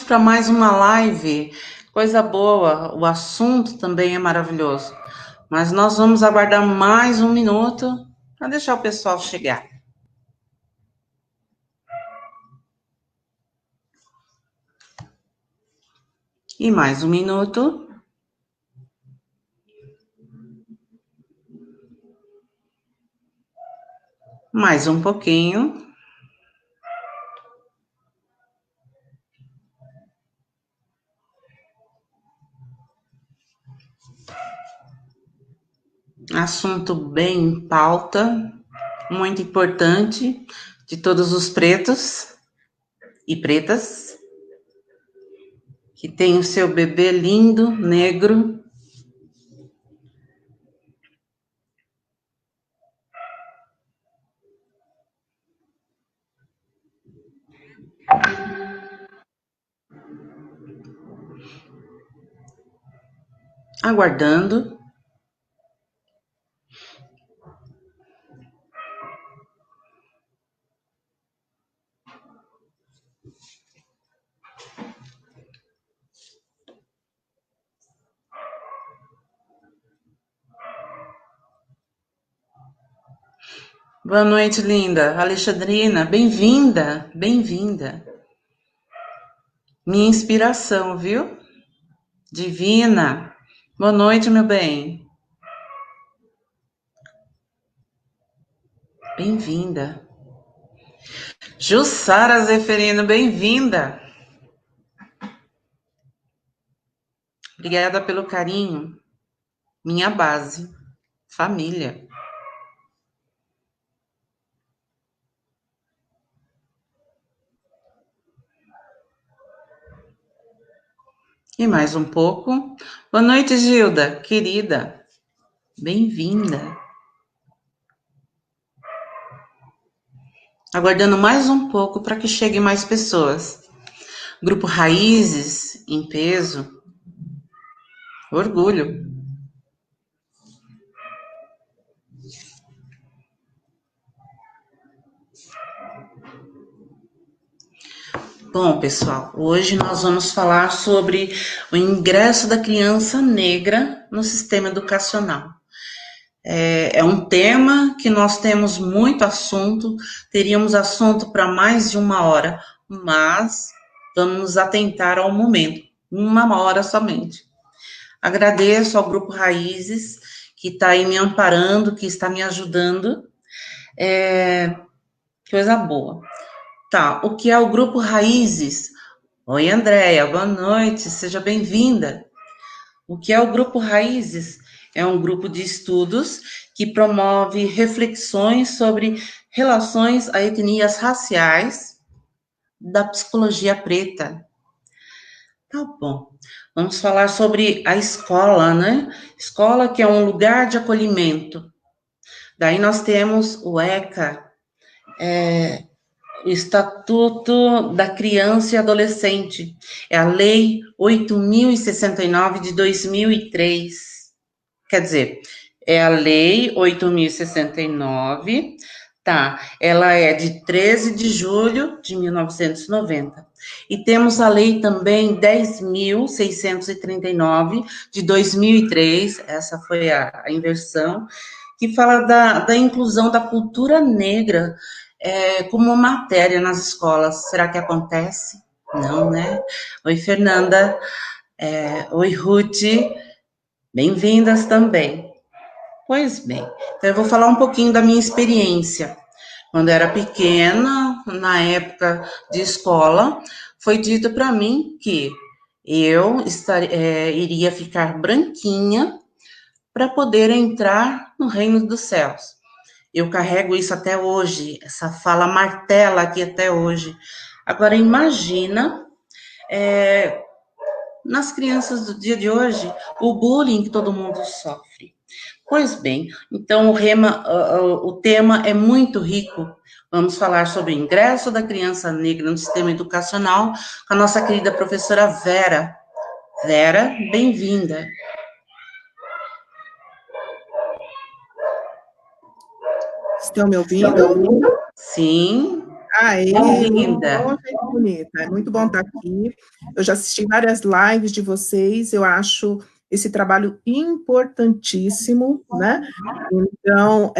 para mais uma live. Coisa boa, o assunto também é maravilhoso. Mas nós vamos aguardar mais um minuto para deixar o pessoal chegar. E mais um minuto. Mais um pouquinho. Assunto bem em pauta, muito importante, de todos os pretos e pretas, que tem o seu bebê lindo, negro. Aguardando. Boa noite, linda. Alexandrina, bem-vinda, bem-vinda. Minha inspiração, viu? Divina. Boa noite, meu bem. Bem-vinda. Jussara Zeferino, bem-vinda. Obrigada pelo carinho. Minha base, família. E mais um pouco. Boa noite, Gilda, querida. Bem-vinda. Aguardando mais um pouco para que cheguem mais pessoas. Grupo Raízes, em peso. Orgulho. Bom, pessoal, hoje nós vamos falar sobre o ingresso da criança negra no sistema educacional. É um tema que nós temos muito assunto, teríamos assunto para mais de uma hora, mas vamos nos atentar ao momento, uma hora somente. Agradeço ao Grupo Raízes, que está aí me amparando, que está me ajudando. Coisa boa. Tá, o que é o Grupo Raízes? Oi, Andréia, boa noite, seja bem-vinda. O que é o Grupo Raízes? É um grupo de estudos que promove reflexões sobre relações a etnias raciais da psicologia preta. Tá bom. Vamos falar sobre a escola, né? Escola que é um lugar de acolhimento. Daí nós temos o ECA, o Estatuto da Criança e Adolescente. É a Lei 8.069 de 2003. Quer dizer, é a Lei 8.069, tá? Ela é de 13 de julho de 1990. E temos a lei também 10.639 de 2003, essa foi a inversão, que fala da inclusão da cultura negra como matéria nas escolas. Será que acontece? Não, né? Oi, Fernanda. Oi, Ruth. Bem-vindas também. Pois bem, então eu vou falar um pouquinho da minha experiência. Quando eu era pequena, na época de escola, foi dito para mim que eu iria ficar branquinha para poder entrar no reino dos céus. Eu carrego isso até hoje, essa fala martela aqui até hoje. Agora imagina nas crianças do dia de hoje o bullying que todo mundo sofre. Pois bem, então o tema é muito rico. Vamos falar sobre o ingresso da criança negra no sistema educacional com a nossa querida professora Vera. Vera, bem-vinda. Estão me ouvindo? Sim. Aê, Bem-vinda. gente bonita, é muito bom estar aqui. Eu já assisti várias lives de vocês, eu acho esse trabalho importantíssimo, né? Então,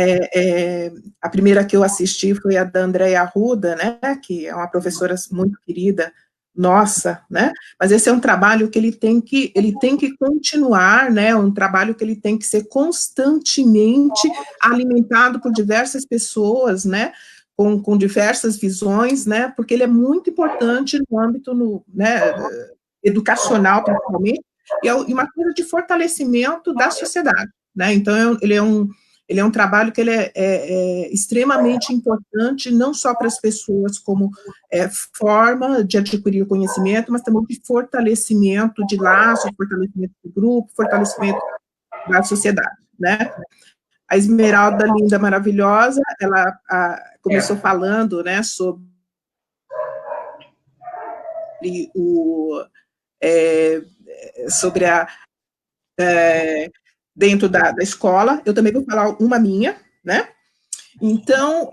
a primeira que eu assisti foi a da Andréia Arruda, né? Que é uma professora muito querida, nossa, né? Mas esse é um trabalho que ele tem que continuar, né? Um trabalho que ele tem que ser constantemente alimentado por diversas pessoas, né? Com diversas visões, né, porque ele é muito importante no âmbito né, educacional, principalmente, e uma coisa de fortalecimento da sociedade, né, então ele é um trabalho que ele é extremamente importante, não só para as pessoas como forma de adquirir conhecimento, mas também de fortalecimento de laços, fortalecimento do grupo, fortalecimento da sociedade, né. A Esmeralda, linda, maravilhosa, ela começou falando, né, sobre sobre dentro da escola. Eu também vou falar uma minha, né? Então,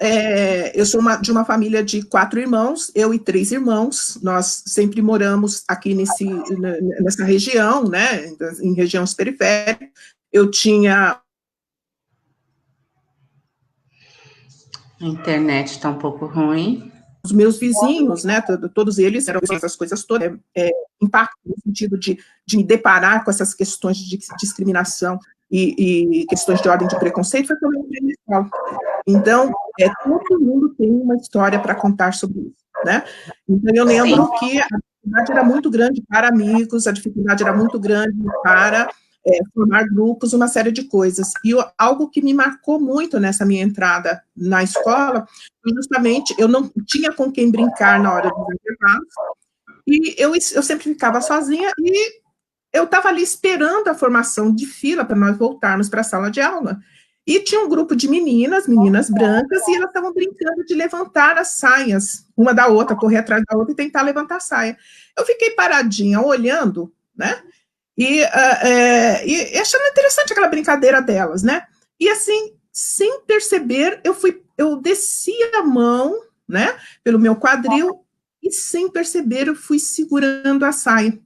eu sou de uma família de 4 irmãos, eu e 3 irmãos, nós sempre moramos aqui nessa região, né, em regiões periféricas. Eu tinha... A internet está um pouco ruim. Os meus vizinhos, né, todos eles eram essas coisas todas, impacto no sentido de me deparar com essas questões de discriminação e questões de ordem de preconceito, foi também na escola. Então, todo mundo tem uma história para contar sobre isso, né? Então, eu lembro que a dificuldade era muito grande para amigos, a dificuldade era muito grande para formar grupos, uma série de coisas. E algo que me marcou muito nessa minha entrada na escola, justamente, eu não tinha com quem brincar na hora dos intervalos, e eu sempre ficava sozinha, e eu estava ali esperando a formação de fila para nós voltarmos para a sala de aula. E tinha um grupo de meninas brancas, e elas estavam brincando de levantar as saias, uma da outra, correr atrás da outra e tentar levantar a saia. Eu fiquei paradinha, olhando, né? E achando interessante aquela brincadeira delas, né? E assim, sem perceber, eu desci a mão, né, pelo meu quadril, e sem perceber eu fui segurando a saia.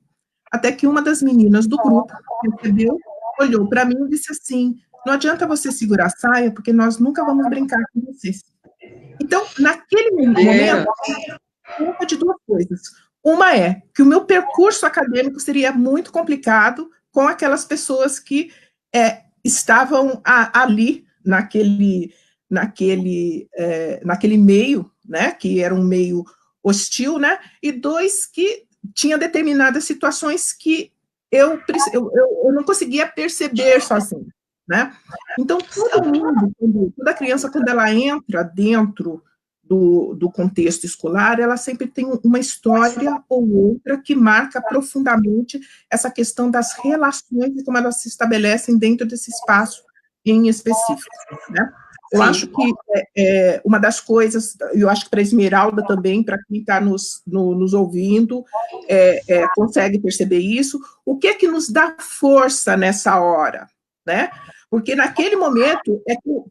Até que uma das meninas do grupo percebeu, olhou para mim e disse assim: não adianta você segurar a saia, porque nós nunca vamos brincar com vocês. Então, naquele momento, uma de duas coisas. Uma é que o meu percurso acadêmico seria muito complicado com aquelas pessoas que estavam ali naquele meio, né, que era um meio hostil, né, e dois, que tinha determinadas situações que eu não conseguia perceber sozinha, né? Então, toda criança, quando ela entra dentro do contexto escolar, ela sempre tem uma história ou outra que marca profundamente essa questão das relações e como elas se estabelecem dentro desse espaço em específico, né? Eu acho que uma das coisas, eu acho que para a Esmeralda também, para quem está nos ouvindo, consegue perceber isso, o que é que nos dá força nessa hora, né? Porque naquele momento,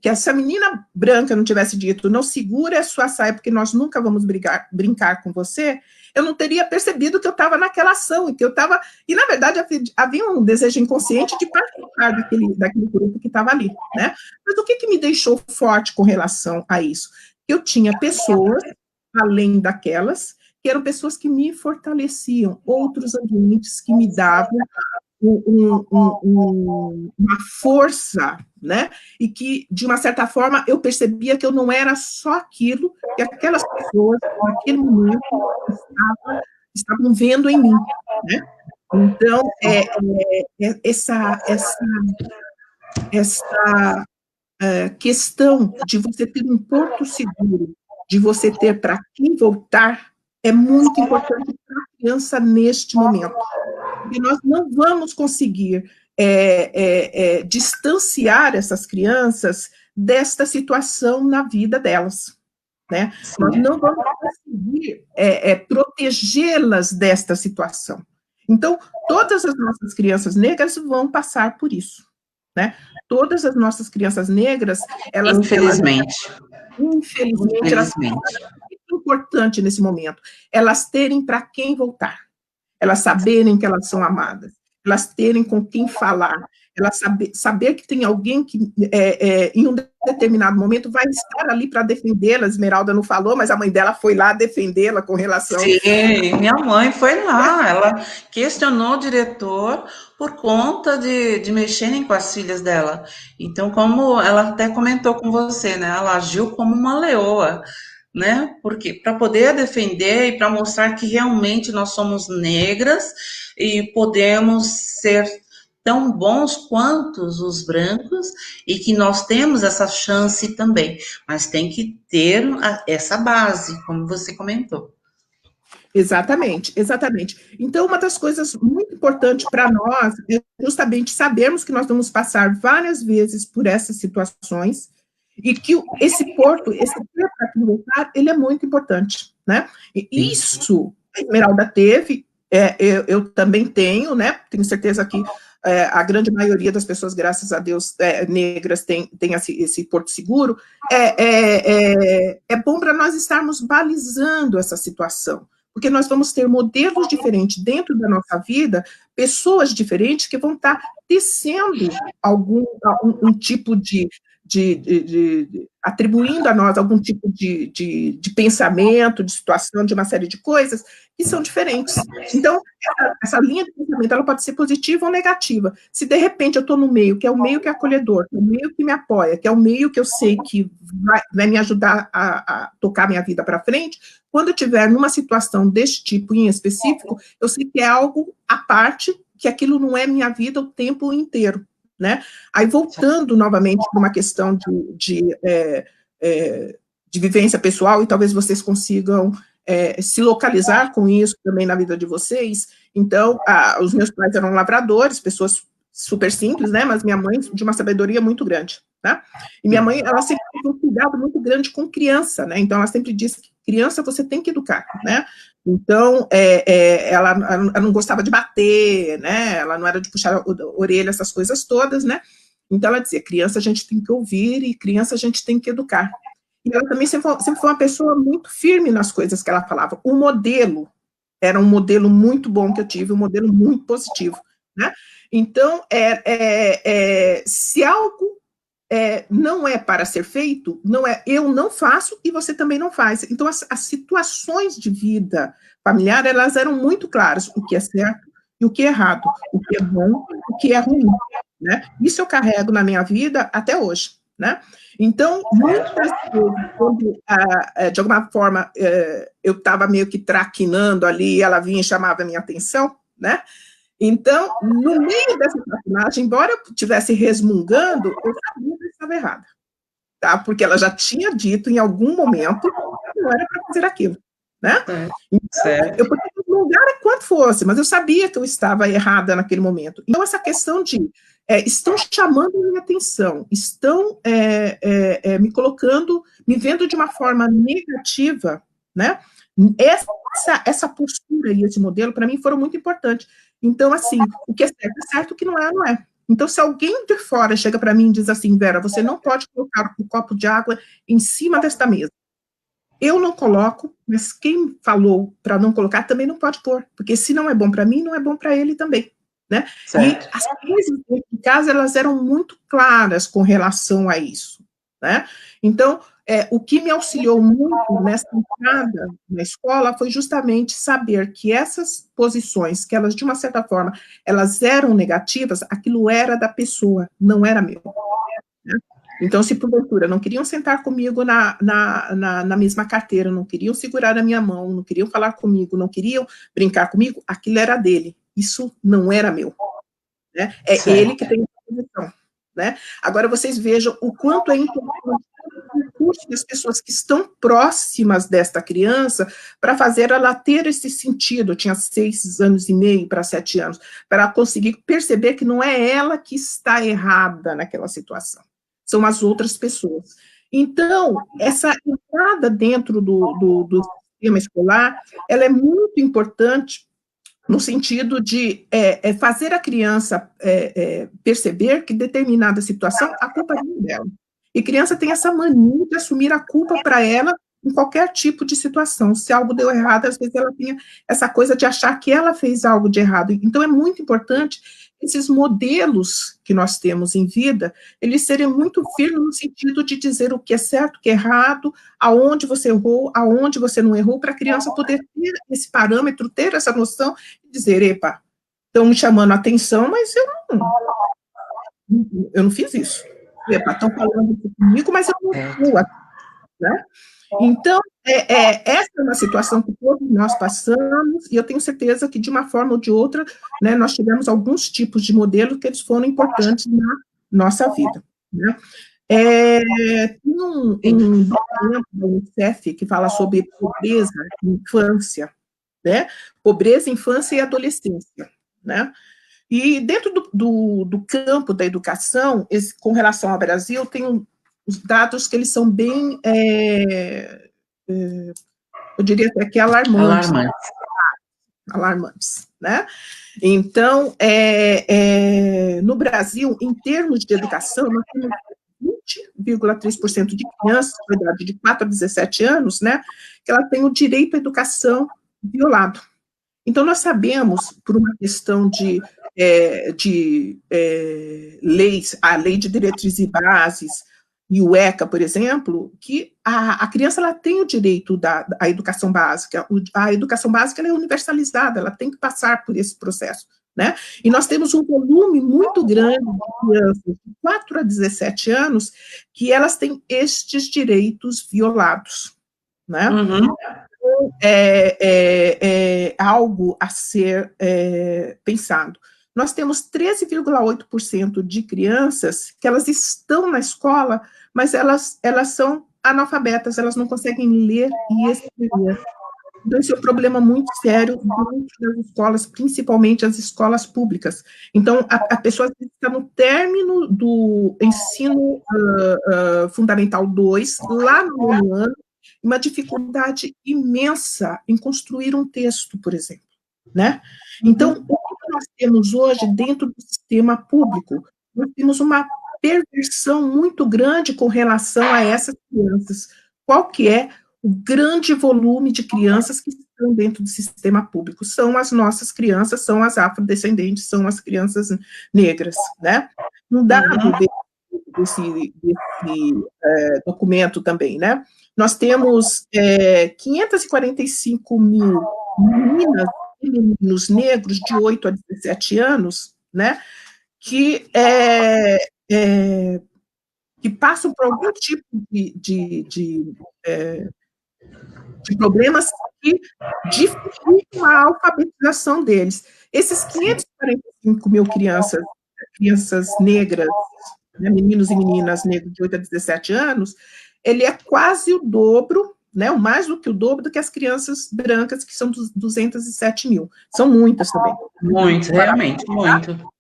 que essa menina branca não tivesse dito, não segura a sua saia, porque nós nunca vamos brincar com você, eu não teria percebido que eu estava naquela ação, e na verdade havia um desejo inconsciente de participar daquele grupo que estava ali, né? Mas o que me deixou forte com relação a isso? Eu tinha pessoas, além daquelas, que eram pessoas que me fortaleciam, outros ambientes que me davam uma força, né? E que, de uma certa forma, eu percebia que eu não era só aquilo que aquelas pessoas, naquele momento, estavam vendo em mim, né? Então, essa questão de você ter um porto seguro, de você ter para quem voltar, é muito importante para a criança neste momento. Porque nós não vamos conseguir distanciar essas crianças desta situação na vida delas, né? Nós não vamos conseguir protegê-las desta situação. Então, todas as nossas crianças negras vão passar por isso, né? Todas as nossas crianças negras, infelizmente, elas importante nesse momento? Elas terem para quem voltar, elas saberem que elas são amadas, elas terem com quem falar, elas saber que tem alguém que, em um determinado momento, vai estar ali para defendê-la. A Esmeralda não falou, mas a mãe dela foi lá defendê-la com relação... Sim, minha mãe foi lá, ela questionou o diretor por conta de mexerem com as filhas dela. Então, como ela até comentou com você, né? Ela agiu como uma leoa, né? Porque para poder defender e para mostrar que realmente nós somos negras e podemos ser tão bons quanto os brancos e que nós temos essa chance também, mas tem que ter essa base, como você comentou. Exatamente, exatamente. Então, uma das coisas muito importantes para nós é justamente sabermos que nós vamos passar várias vezes por essas situações e que esse tempo para voltar, ele é muito importante, né? E isso a Esmeralda teve, eu também tenho, né? Tenho certeza que a grande maioria das pessoas, graças a Deus, negras, tem esse porto seguro. É bom para nós estarmos balizando essa situação, porque nós vamos ter modelos diferentes dentro da nossa vida, pessoas diferentes que vão estar tecendo um tipo atribuindo a nós algum tipo de pensamento, de situação, de uma série de coisas que são diferentes. Então, essa linha de pensamento, ela pode ser positiva ou negativa. Se, de repente, eu estou no meio, que é o meio que é acolhedor, que é o meio que me apoia, que é o meio que eu sei que vai me ajudar a tocar minha vida para frente, quando eu estiver numa situação desse tipo em específico, eu sei que é algo à parte, que aquilo não é minha vida o tempo inteiro, né? Aí, voltando novamente para uma questão de vivência pessoal, e talvez vocês consigam se localizar com isso também na vida de vocês. Então, os meus pais eram lavradores, pessoas super simples, né? Mas minha mãe, de uma sabedoria muito grande, tá? E minha mãe, ela sempre teve um cuidado muito grande com criança, né? Então, ela sempre disse que criança você tem que educar, né? Então, ela não gostava de bater, né? Ela não era de puxar a orelha, essas coisas todas, né? Então, ela dizia, criança a gente tem que ouvir e criança a gente tem que educar. E ela também sempre foi uma pessoa muito firme nas coisas que ela falava. O modelo era um modelo muito bom que eu tive, um modelo muito positivo, né? Então, se algo não é para ser feito, eu não faço e você também não faz. Então, as situações de vida familiar, elas eram muito claras, o que é certo e o que é errado, o que é bom e o que é ruim, né? Isso eu carrego na minha vida até hoje, né? Então, muitas vezes, quando, de alguma forma, eu estava meio que traquinando ali, ela vinha e chamava a minha atenção, né? Então, no meio dessa traquinagem, embora eu estivesse resmungando, eu sabia que eu estava errada, tá? Porque ela já tinha dito em algum momento que não era para fazer aquilo, né? Então, eu podia resmungar quanto fosse, mas eu sabia que eu estava errada naquele momento. Então, essa questão de estão chamando a minha atenção, estão me colocando, me vendo de uma forma negativa, né? Essa postura e esse modelo, para mim, foram muito importantes. Então, assim, o que é certo, o que não é, não é. Então, se alguém de fora chega para mim e diz assim, Vera, você não pode colocar um copo de água em cima desta mesa. Eu não coloco, mas quem falou para não colocar também não pode pôr, porque se não é bom para mim, não é bom para ele também, né? Certo. E as coisas dentro de casa, elas eram muito claras com relação a isso, né? Então, o que me auxiliou muito nessa entrada na escola foi justamente saber que essas posições, que elas, de uma certa forma, elas eram negativas, aquilo era da pessoa, não era meu, né? Então, se porventura não queriam sentar comigo na mesma carteira, não queriam segurar a minha mão, não queriam falar comigo, não queriam brincar comigo, aquilo era dele, isso não era meu, né? É certo. Ele que tem a posição, né? Agora, vocês vejam o quanto é importante o recurso das pessoas que estão próximas desta criança para fazer ela ter esse sentido. Eu tinha 6 anos e meio para 7 anos, para ela conseguir perceber que não é ela que está errada naquela situação, são as outras pessoas. Então, essa entrada dentro do sistema escolar, ela é muito importante no sentido de fazer a criança perceber que determinada situação, a culpa é dela. E criança tem essa mania de assumir a culpa para ela em qualquer tipo de situação. Se algo deu errado, às vezes ela tem essa coisa de achar que ela fez algo de errado. Então, é muito importante esses modelos que nós temos em vida, eles serem muito firmes no sentido de dizer o que é certo, o que é errado, aonde você errou, aonde você não errou, para a criança poder ter esse parâmetro, ter essa noção, e dizer, epa, estão me chamando a atenção, mas eu não fiz isso. Epa, estão falando comigo, mas eu não fui, né? Então, essa é uma situação que todos nós passamos, e eu tenho certeza que, de uma forma ou de outra, né, nós tivemos alguns tipos de modelo que eles foram importantes na nossa vida, né? Tem um documento da Unicef que fala sobre pobreza em infância, né? Pobreza, infância e adolescência, né? E dentro do campo da educação, com relação ao Brasil, tem os dados que eles são bem, eu diria até que alarmantes. Alarmantes, né? Então, no Brasil, em termos de educação, nós temos 20,3% de crianças com idade de 4 a 17 anos, né, que ela tem o direito à educação violado. Então, nós sabemos, por uma questão de leis, a Lei de Diretrizes e Bases, e o ECA, por exemplo, que a criança ela tem o direito à educação básica. A educação básica ela é universalizada, ela tem que passar por esse processo, né? E nós temos um volume muito grande de crianças de 4 a 17 anos que elas têm estes direitos violados, né? Uhum. É algo a ser pensado. Nós temos 13,8% de crianças que elas estão na escola, mas elas são analfabetas, elas não conseguem ler e escrever. Então, esse é um problema muito sério dentro das escolas, principalmente as escolas públicas. Então, a pessoa está no término do ensino fundamental 2, lá no nono ano, uma dificuldade imensa em construir um texto, por exemplo, né? Então, o que nós temos hoje dentro do sistema público? Nós temos uma perversão muito grande com relação a essas crianças. Qual que é o grande volume de crianças que estão dentro do sistema público? São as nossas crianças, são as afrodescendentes, são as crianças negras, né? Um dado desse documento também, né? Nós temos 545 mil meninas e meninos negros de 8 a 17 anos, né, que passam por algum tipo de problemas que dificultam a alfabetização deles. Esses 545 mil crianças negras, né, meninos e meninas negros de 8 a 17 anos, ele é quase o dobro, né, mais do que o dobro do que as crianças brancas, que são 207 mil. São muitas também. Muito, realmente, muito.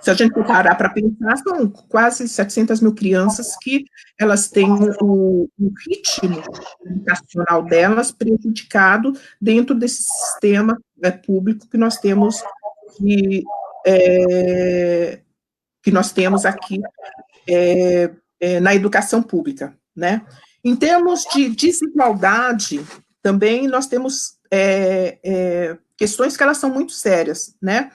Se a gente parar para pensar, são quase 700 mil crianças que elas têm o ritmo educacional delas prejudicado dentro desse sistema público que nós temos aqui na educação pública, né? Em termos de desigualdade, também nós temos questões que elas são muito sérias, né?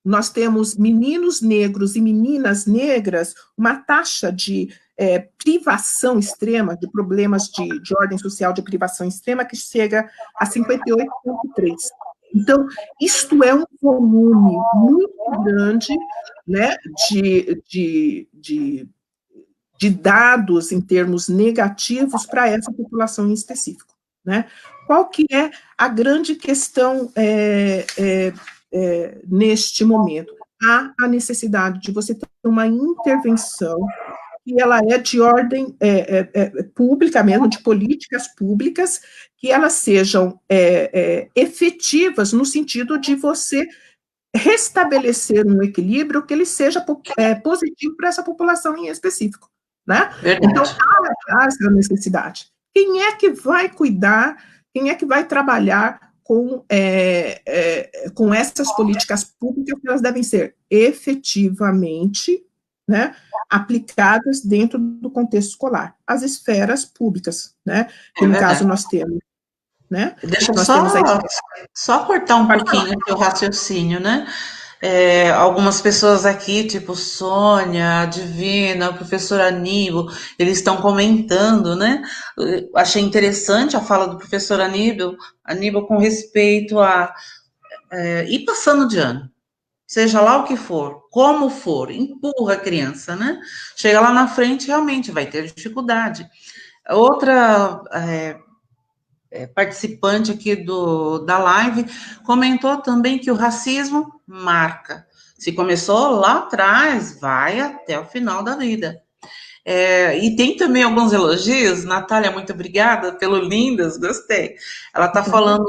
Nós temos meninos negros e meninas negras, uma taxa de privação extrema, de problemas de ordem social de privação extrema, que chega a 58,3%. Então, isto é um volume muito grande, né, de dados em termos negativos para essa população em específico, né? Qual que é a grande questão neste momento? Há a necessidade de você ter uma intervenção que ela é de ordem pública mesmo, de políticas públicas, que elas sejam efetivas no sentido de você restabelecer um equilíbrio que ele seja positivo para essa população em específico, né? Então, há essa necessidade. Quem é que vai cuidar, quem é que vai trabalhar com essas políticas públicas que elas devem ser efetivamente, né, aplicadas dentro do contexto escolar, as esferas públicas, né, que no caso nós temos, né, Deixa eu nós temos a... só cortar um pouquinho o teu raciocínio, né? Algumas pessoas aqui, tipo Sônia, Divina, o professor Aníbal, eles estão comentando, né? Eu achei interessante a fala do professor Aníbal com respeito a ir passando de ano. Seja lá o que for, como for, empurra a criança, né? Chega lá na frente, realmente vai ter dificuldade. Outra participante aqui da live comentou também que o racismo marca. Se começou lá atrás, vai até o final da vida. E tem também alguns elogios. Natália, muito obrigada pelo lindas, gostei. Ela está falando,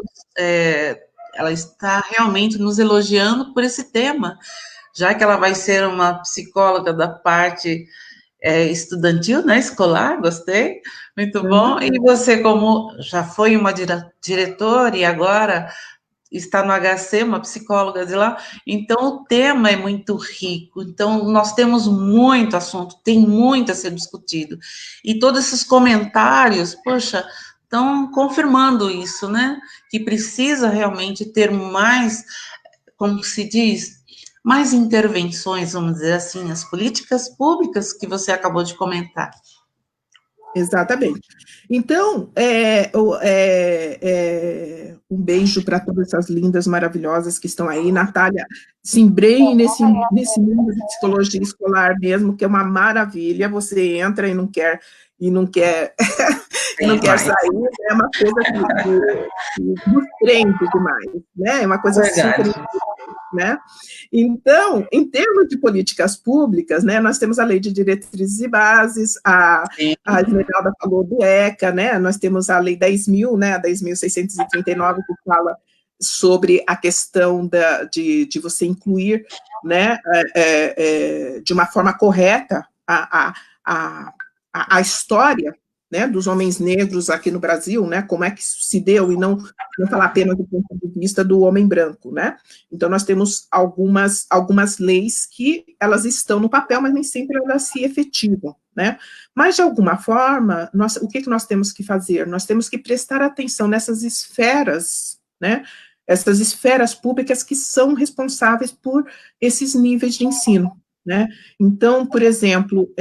ela está realmente nos elogiando por esse tema, já que ela vai ser uma psicóloga da parte estudantil, né, escolar, gostei, muito bom. E você, como já foi uma diretora e agora está no HC, uma psicóloga de lá, então o tema é muito rico, então nós temos muito assunto, tem muito a ser discutido. E todos esses comentários, poxa, estão confirmando isso, né? Que precisa realmente ter mais, como se diz, mais intervenções, vamos dizer assim, as políticas públicas que você acabou de comentar. Exatamente. Então, um beijo para todas essas lindas, maravilhosas que estão aí. Natália, se embrenhe nesse mundo de psicologia escolar mesmo, que é uma maravilha. Você entra e não quer e não quer sair, é uma coisa que nos prende demais, né? É uma coisa super importante, né? Então, em termos de políticas públicas, né, nós temos a Lei de Diretrizes e Bases, a Esmeralda falou do ECA, né, nós temos a Lei 10.000, né, a 10.639, que fala sobre a questão de você incluir, né, de uma forma correta a história, né, dos homens negros aqui no Brasil, né, como é que isso se deu, e não falar apenas do ponto de vista do homem branco, né. Então, nós temos algumas leis que elas estão no papel, mas nem sempre elas se efetivam, né. Mas, de alguma forma, o que nós temos que fazer? Nós temos que prestar atenção nessas esferas, né, essas esferas públicas que são responsáveis por esses níveis de ensino, né. Então, por exemplo,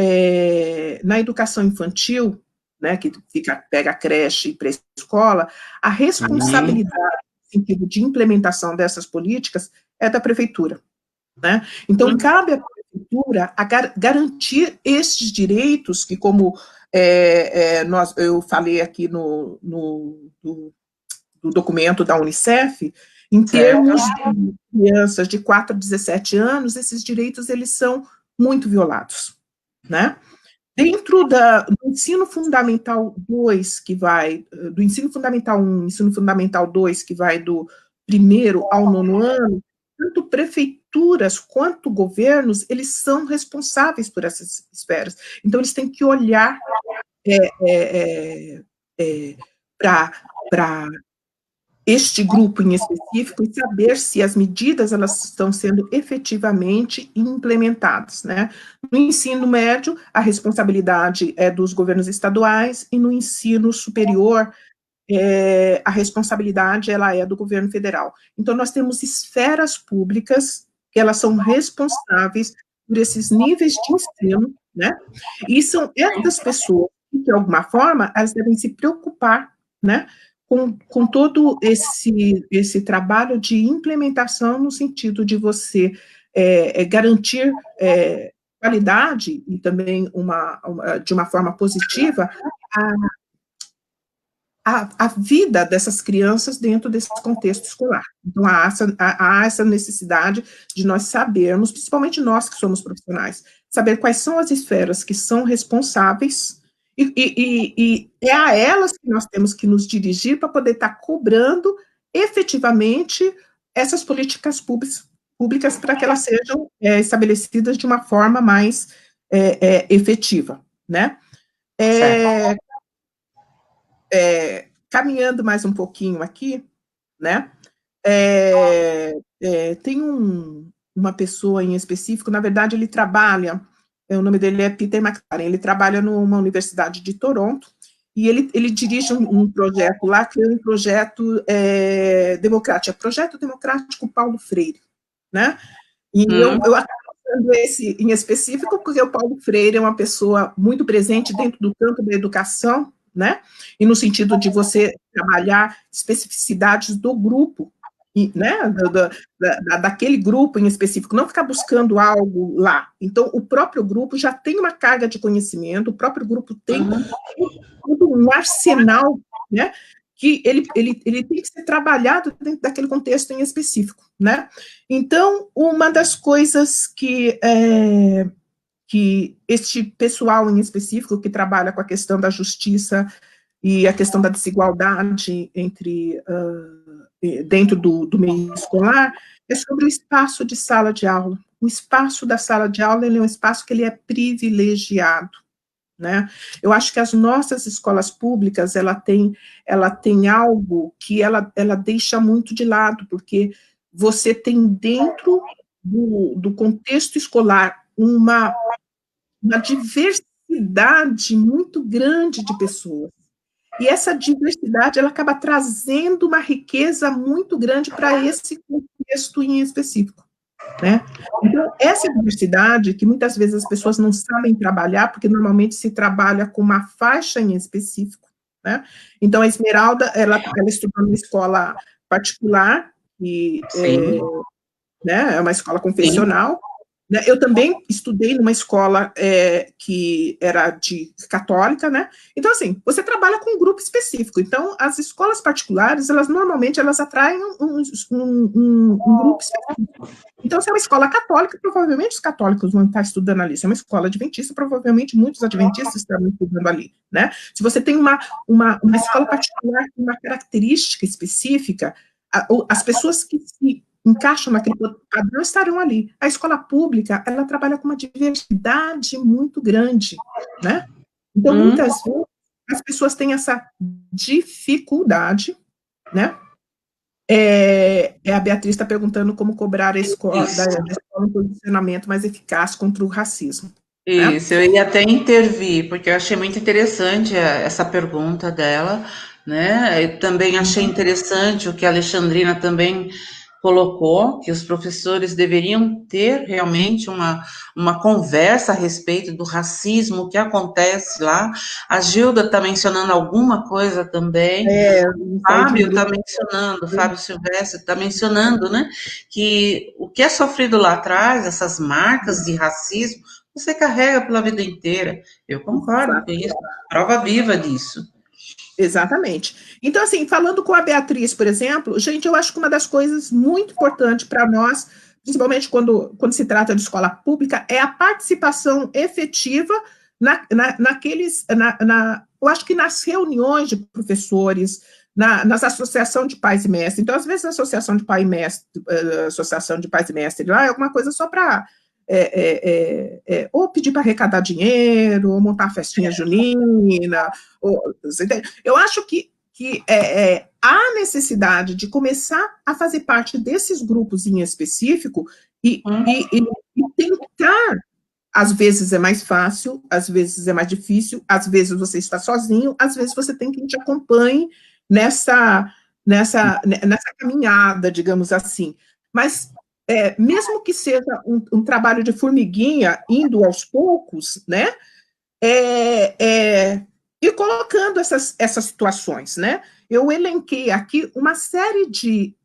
na educação infantil, né, que pega a creche e pré-escola, a responsabilidade no sentido de implementação dessas políticas é da prefeitura, né? Então, cabe à prefeitura garantir esses direitos que, como eu falei aqui do documento da Unicef, em termos de crianças de 4 a 17 anos, esses direitos eles são muito violados, né? Dentro do ensino fundamental 2, que vai, do ensino fundamental 1, ensino fundamental 2, que vai do 1º ao 9º ano, tanto prefeituras quanto governos, eles são responsáveis por essas esferas. Então, eles têm que olhar para este grupo em específico e saber se as medidas elas estão sendo efetivamente implementadas, né? No ensino médio, a responsabilidade é dos governos estaduais e no ensino superior, a responsabilidade ela é do governo federal. Então, nós temos esferas públicas que elas são responsáveis por esses níveis de ensino, né? E são essas pessoas que, de alguma forma, elas devem se preocupar, né, com todo esse trabalho de implementação no sentido de você garantir qualidade e também de uma forma positiva a vida dessas crianças dentro desse contexto escolar. Então, há essa necessidade de nós sabermos, principalmente nós que somos profissionais, saber quais são as esferas que são responsáveis e é a elas que nós temos que nos dirigir para poder estar cobrando efetivamente essas políticas públicas para que elas sejam estabelecidas de uma forma mais efetiva, né? Caminhando mais um pouquinho aqui, né? Tem uma pessoa em específico, na verdade, ele trabalha o nome dele é Peter McLaren, ele trabalha numa universidade de Toronto, e ele dirige um projeto lá, que é um projeto democrático, é Projeto Democrático Paulo Freire, né? E eu acabo usando esse em específico, porque o Paulo Freire é uma pessoa muito presente dentro do campo da educação, né? E no sentido de você trabalhar especificidades do grupo, e, né? Daquele grupo em específico, não ficar buscando algo lá. Então, o próprio grupo já tem uma carga de conhecimento, o próprio grupo tem um arsenal, né? Que ele tem que ser trabalhado dentro daquele contexto em específico, né? Então, uma das coisas que este pessoal em específico que trabalha com a questão da justiça e a questão da desigualdade entre dentro do meio escolar é sobre o espaço de sala de aula. O espaço da sala de aula ele é um espaço que ele é privilegiado, né? Eu acho que as nossas escolas públicas, ela tem algo que ela deixa muito de lado, porque você tem dentro do contexto escolar uma diversidade muito grande de pessoas. E essa diversidade, ela acaba trazendo uma riqueza muito grande para esse contexto em específico, né? Então, essa diversidade, que muitas vezes as pessoas não sabem trabalhar, porque normalmente se trabalha com uma faixa em específico, né? Então, a Esmeralda, ela estudou numa escola particular, e né, é uma escola confessional, né? Eu também estudei numa escola que era católica, né? Então, assim, você trabalha com um grupo específico. Então, as escolas particulares, elas normalmente atraem um grupo específico. Então, se é uma escola católica, provavelmente os católicos vão estar estudando ali. Se é uma escola adventista, provavelmente muitos adventistas estarão estudando ali, né? Se você tem uma escola particular com uma característica específica, as pessoas que se encaixam naquele padrão estarão ali. A escola pública, ela trabalha com uma diversidade muito grande, né? Então, muitas vezes, as pessoas têm essa dificuldade, né? A Beatriz está perguntando como cobrar a escola, da escola um posicionamento mais eficaz contra o racismo. Isso, né? Eu ia até intervir, porque eu achei muito interessante essa pergunta dela, né? Eu também achei interessante o que a Alexandrina também colocou, que os professores deveriam ter realmente uma conversa a respeito do racismo que acontece lá. A Gilda está mencionando alguma coisa também, o Fábio está mencionando, o Fábio Silvestre está mencionando, né, que o que é sofrido lá atrás, essas marcas de racismo, você carrega pela vida inteira. Eu concordo com isso, prova viva disso. Exatamente. Então, assim, falando com a Beatriz, por exemplo, gente, eu acho que uma das coisas muito importantes para nós, principalmente quando se trata de escola pública, é a participação efetiva eu acho que nas reuniões de professores, nas associações de pais e mestres. Então, às vezes, a associação de pai e mestre, associação de pais e mestres lá é alguma coisa só para ou pedir para arrecadar dinheiro, ou montar festinha junina. Eu acho que há necessidade de começar a fazer parte desses grupos em específico e tentar. Às vezes é mais fácil, às vezes é mais difícil, às vezes você está sozinho, às vezes você tem quem te acompanhe nessa caminhada, digamos assim. Mas mesmo que seja um trabalho de formiguinha, indo aos poucos, né, e colocando essas situações, né, eu elenquei aqui uma série de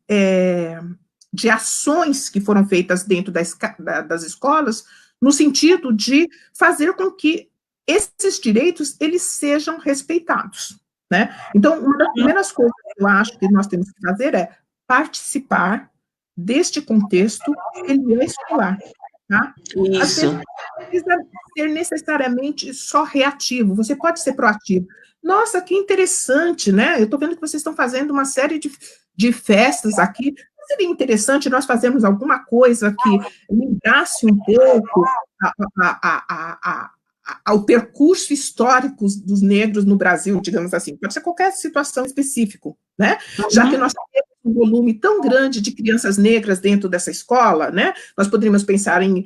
ações que foram feitas dentro das escolas, no sentido de fazer com que esses direitos, eles sejam respeitados, né? Então, uma das primeiras coisas que eu acho que nós temos que fazer é participar deste contexto ele é escolar, tá? Isso. Não precisa ser necessariamente só reativo, você pode ser proativo. Nossa, que interessante, né? Eu estou vendo que vocês estão fazendo uma série de festas aqui. Seria interessante nós fazermos alguma coisa que lembrasse um pouco ao percurso histórico dos negros no Brasil, digamos assim. Pode ser qualquer situação específica, né? Já que nós temos um volume tão grande de crianças negras dentro dessa escola, né? Nós poderíamos pensar em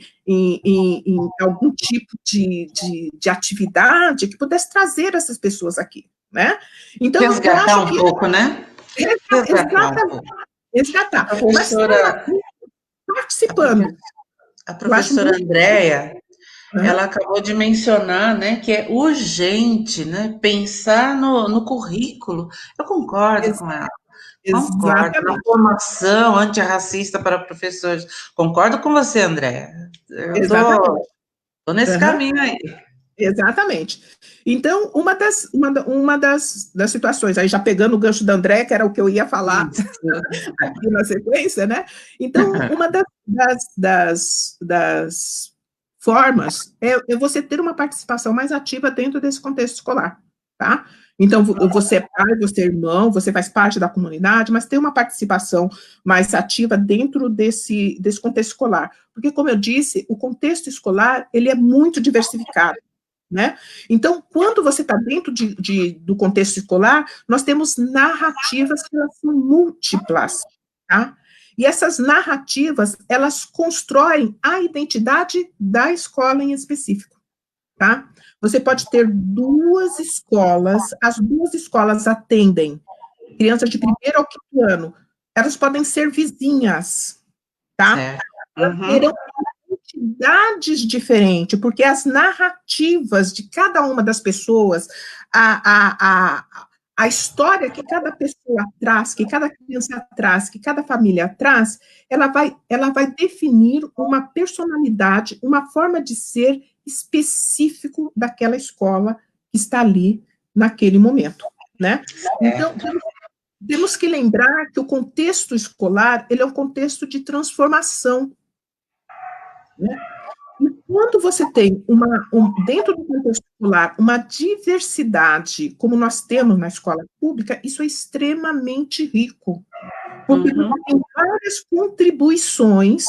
algum tipo de atividade que pudesse trazer essas pessoas aqui, né? Então, eu Resgatar acho um que... pouco, né? Resgatar um Exatamente, pouco. A resgatar. Mas professora, a participando, a eu acho professora muito... Andréia, ela Uhum. acabou de mencionar, né, que é urgente, né, pensar no currículo. Eu concordo com ela, concordo. Na Exatamente, formação antirracista para professores. Concordo com você, Andréia. Eu exatamente. tô nesse Uhum. caminho aí. Exatamente. Então, das situações, aí já pegando o gancho da André, que era o que eu ia falar Isso. aqui na sequência, né? Então, uma das formas é você ter uma participação mais ativa dentro desse contexto escolar, tá? Então, você é pai, você é irmão, você faz parte da comunidade, mas tem uma participação mais ativa dentro desse contexto escolar. Porque, como eu disse, o contexto escolar, ele é muito diversificado, né? Então, quando você está dentro do contexto escolar, nós temos narrativas que elas são múltiplas, tá? E essas narrativas, elas constroem a identidade da escola em específico, tá? Você pode ter duas escolas, as duas escolas atendem crianças de primeiro ao quinto ano, elas podem ser vizinhas, tá? Certo. Terão Uhum. identidades diferentes, porque as narrativas de cada uma das pessoas, a história que cada pessoa traz, que cada criança traz, que cada família traz, ela vai definir uma personalidade, uma forma de ser específico daquela escola que está ali naquele momento, né? Então, Certo. temos que lembrar que o contexto escolar, ele é um contexto de transformação, né? E quando você tem dentro do contexto escolar, uma diversidade, como nós temos na escola pública, isso é extremamente rico, porque Uhum. você tem várias contribuições,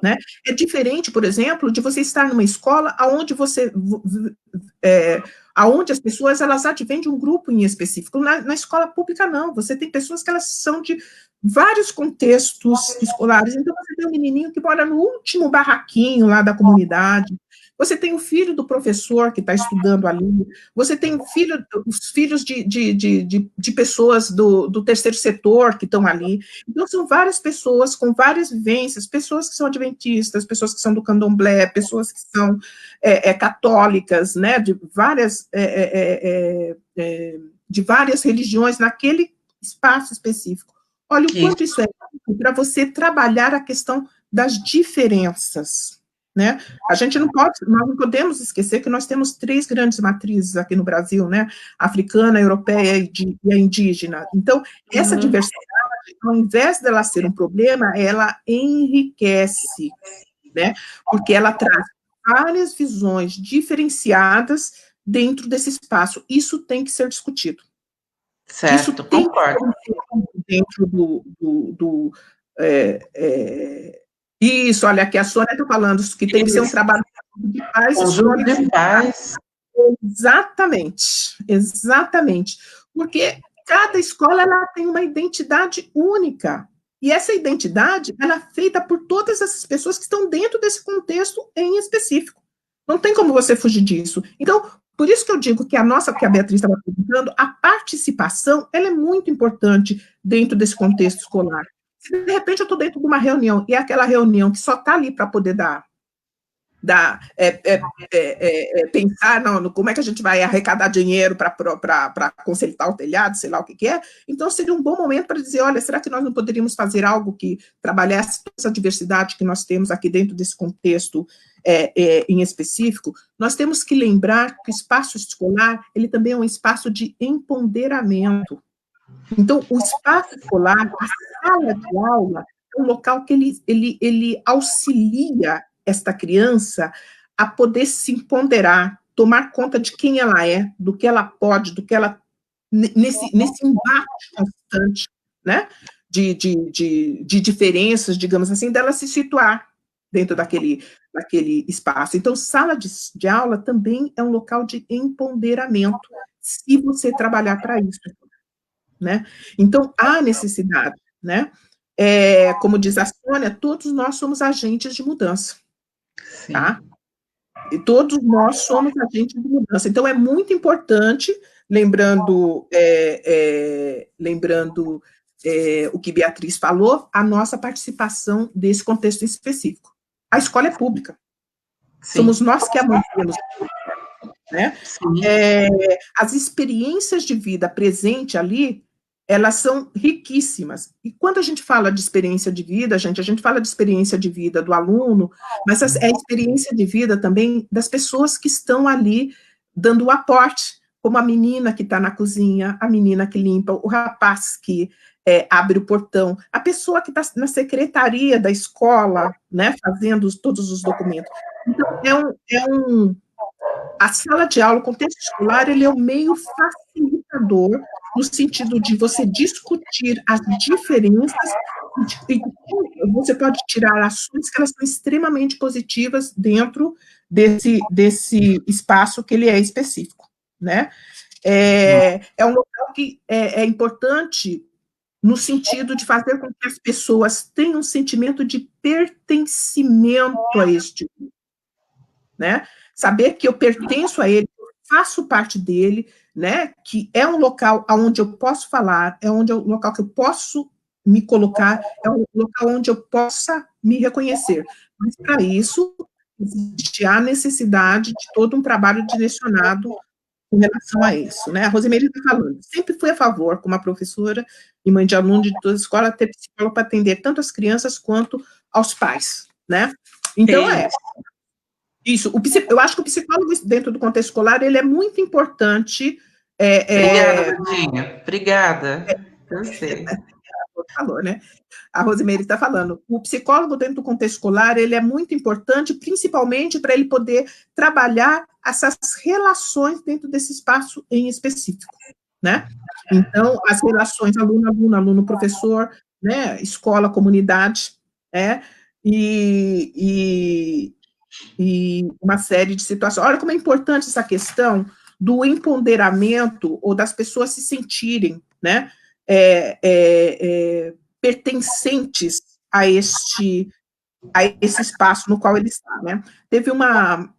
né? É diferente, por exemplo, de você estar numa escola onde aonde as pessoas elas advêm de um grupo em específico. Na escola pública, não. Você tem pessoas que elas são de vários contextos escolares. Então, você tem um menininho que mora no último barraquinho lá da comunidade, você tem o filho do professor que está estudando ali, você tem os filhos de pessoas do terceiro setor que estão ali. Então, são várias pessoas com várias vivências, pessoas que são adventistas, pessoas que são do candomblé, pessoas que são católicas, né, de várias religiões naquele espaço específico. Olha o quanto Isso. isso é para você trabalhar a questão das diferenças, né? Nós não podemos esquecer que nós temos 3 grandes matrizes aqui no Brasil, né? A africana, a europeia e a indígena. Então, essa Uhum. diversidade, ao invés dela ser um problema, ela enriquece, né? Porque ela traz várias visões diferenciadas dentro desse espaço. Isso tem que ser discutido. Isso Certo, tem que ser concordo. dentro é, é, isso, olha, aqui a Sônia está falando que tem que ser um Isso. trabalho de paz, Conjunto escola e de comunidade. pais. Exatamente, exatamente. Porque cada escola ela tem uma identidade única. E essa identidade ela é feita por todas essas pessoas que estão dentro desse contexto em específico. Não tem como você fugir disso. Então, por isso que eu digo que que a Beatriz estava perguntando, a participação ela é muito importante dentro desse contexto escolar. Se de repente eu estou dentro de uma reunião e é aquela reunião que só está ali para poder pensar como é que a gente vai arrecadar dinheiro para consertar o telhado, sei lá o que é. Então, seria um bom momento para dizer, olha, será que nós não poderíamos fazer algo que trabalhasse toda essa diversidade que nós temos aqui dentro desse contexto em específico? Nós temos que lembrar que o espaço escolar, ele também é um espaço de empoderamento. Então, o espaço escolar, a sala de aula, é um local que ele auxilia esta criança a poder se empoderar, tomar conta de quem ela é, do que ela pode, do que ela nesse embate constante, né, de diferenças, digamos assim, dela se situar dentro daquele espaço. Então, sala de aula também é um local de empoderamento, se você trabalhar para isso, né? Então, há necessidade. né? Como diz a Sônia, todos nós somos agentes de mudança, Sim. tá? E todos nós somos agentes de mudança. Então, é muito importante, lembrando o que Beatriz falou, a nossa participação desse contexto específico. A escola é pública. Sim. Somos nós que a mantemos, né? As experiências de vida presente ali, elas são riquíssimas. E quando a gente fala de experiência de vida, a gente fala de experiência de vida do aluno, mas é a experiência de vida também das pessoas que estão ali dando o aporte, como a menina que está na cozinha, a menina que limpa, o rapaz que abre o portão, a pessoa que está na secretaria da escola, né, fazendo todos os documentos. Então, a sala de aula, o contexto escolar, ele é um meio facilitador no sentido de você discutir as diferenças e você pode tirar ações que elas são extremamente positivas dentro desse espaço que ele é específico, né? É um local que é importante no sentido de fazer com que as pessoas tenham um sentimento de pertencimento a este grupo, né? Saber que eu pertenço a ele, faço parte dele, né? Que é um local onde eu posso falar, é um local que eu posso me colocar, é um local onde eu possa me reconhecer. Mas, para isso, existe a necessidade de todo um trabalho direcionado com relação a isso, né? A Rosemary está falando, sempre fui a favor, como a professora e mãe de aluno de toda a escola, ter psicólogo para atender tanto as crianças quanto aos pais, né? Então, isso, eu acho que o psicólogo, dentro do contexto escolar, ele é muito importante. Obrigada, Vandinha. Obrigada. Gostei. Falou, né? A Rosemary está falando. O psicólogo, dentro do contexto escolar, ele é muito importante, principalmente para ele poder trabalhar essas relações dentro desse espaço em específico, né? Então, as relações aluno-aluno, aluno-professor, né? Escola, comunidade, e uma série de situações. Olha como é importante essa questão do empoderamento ou das pessoas se sentirem, né, pertencentes a esse espaço no qual ele está, né? Teve uma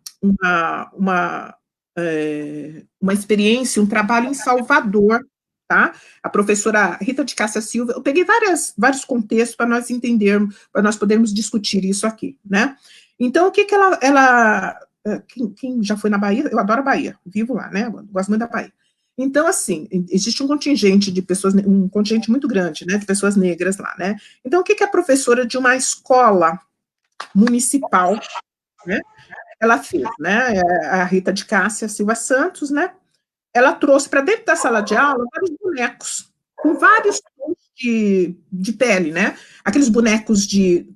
experiência, um trabalho em Salvador, tá? A professora Rita de Cássia Silva, eu peguei vários contextos para nós entendermos, para nós podermos discutir isso aqui, né? Então, o que ela quem já foi na Bahia, eu adoro a Bahia, vivo lá, né? Gosto muito da Bahia. Então, assim, existe um contingente de pessoas, um contingente muito grande, né, de pessoas negras lá, né? Então, o que a professora de uma escola municipal, né, ela fez, né? A Rita de Cássia Silva Santos, né? Ela trouxe para dentro da sala de aula vários bonecos, com vários tons de pele, né? Aqueles bonecos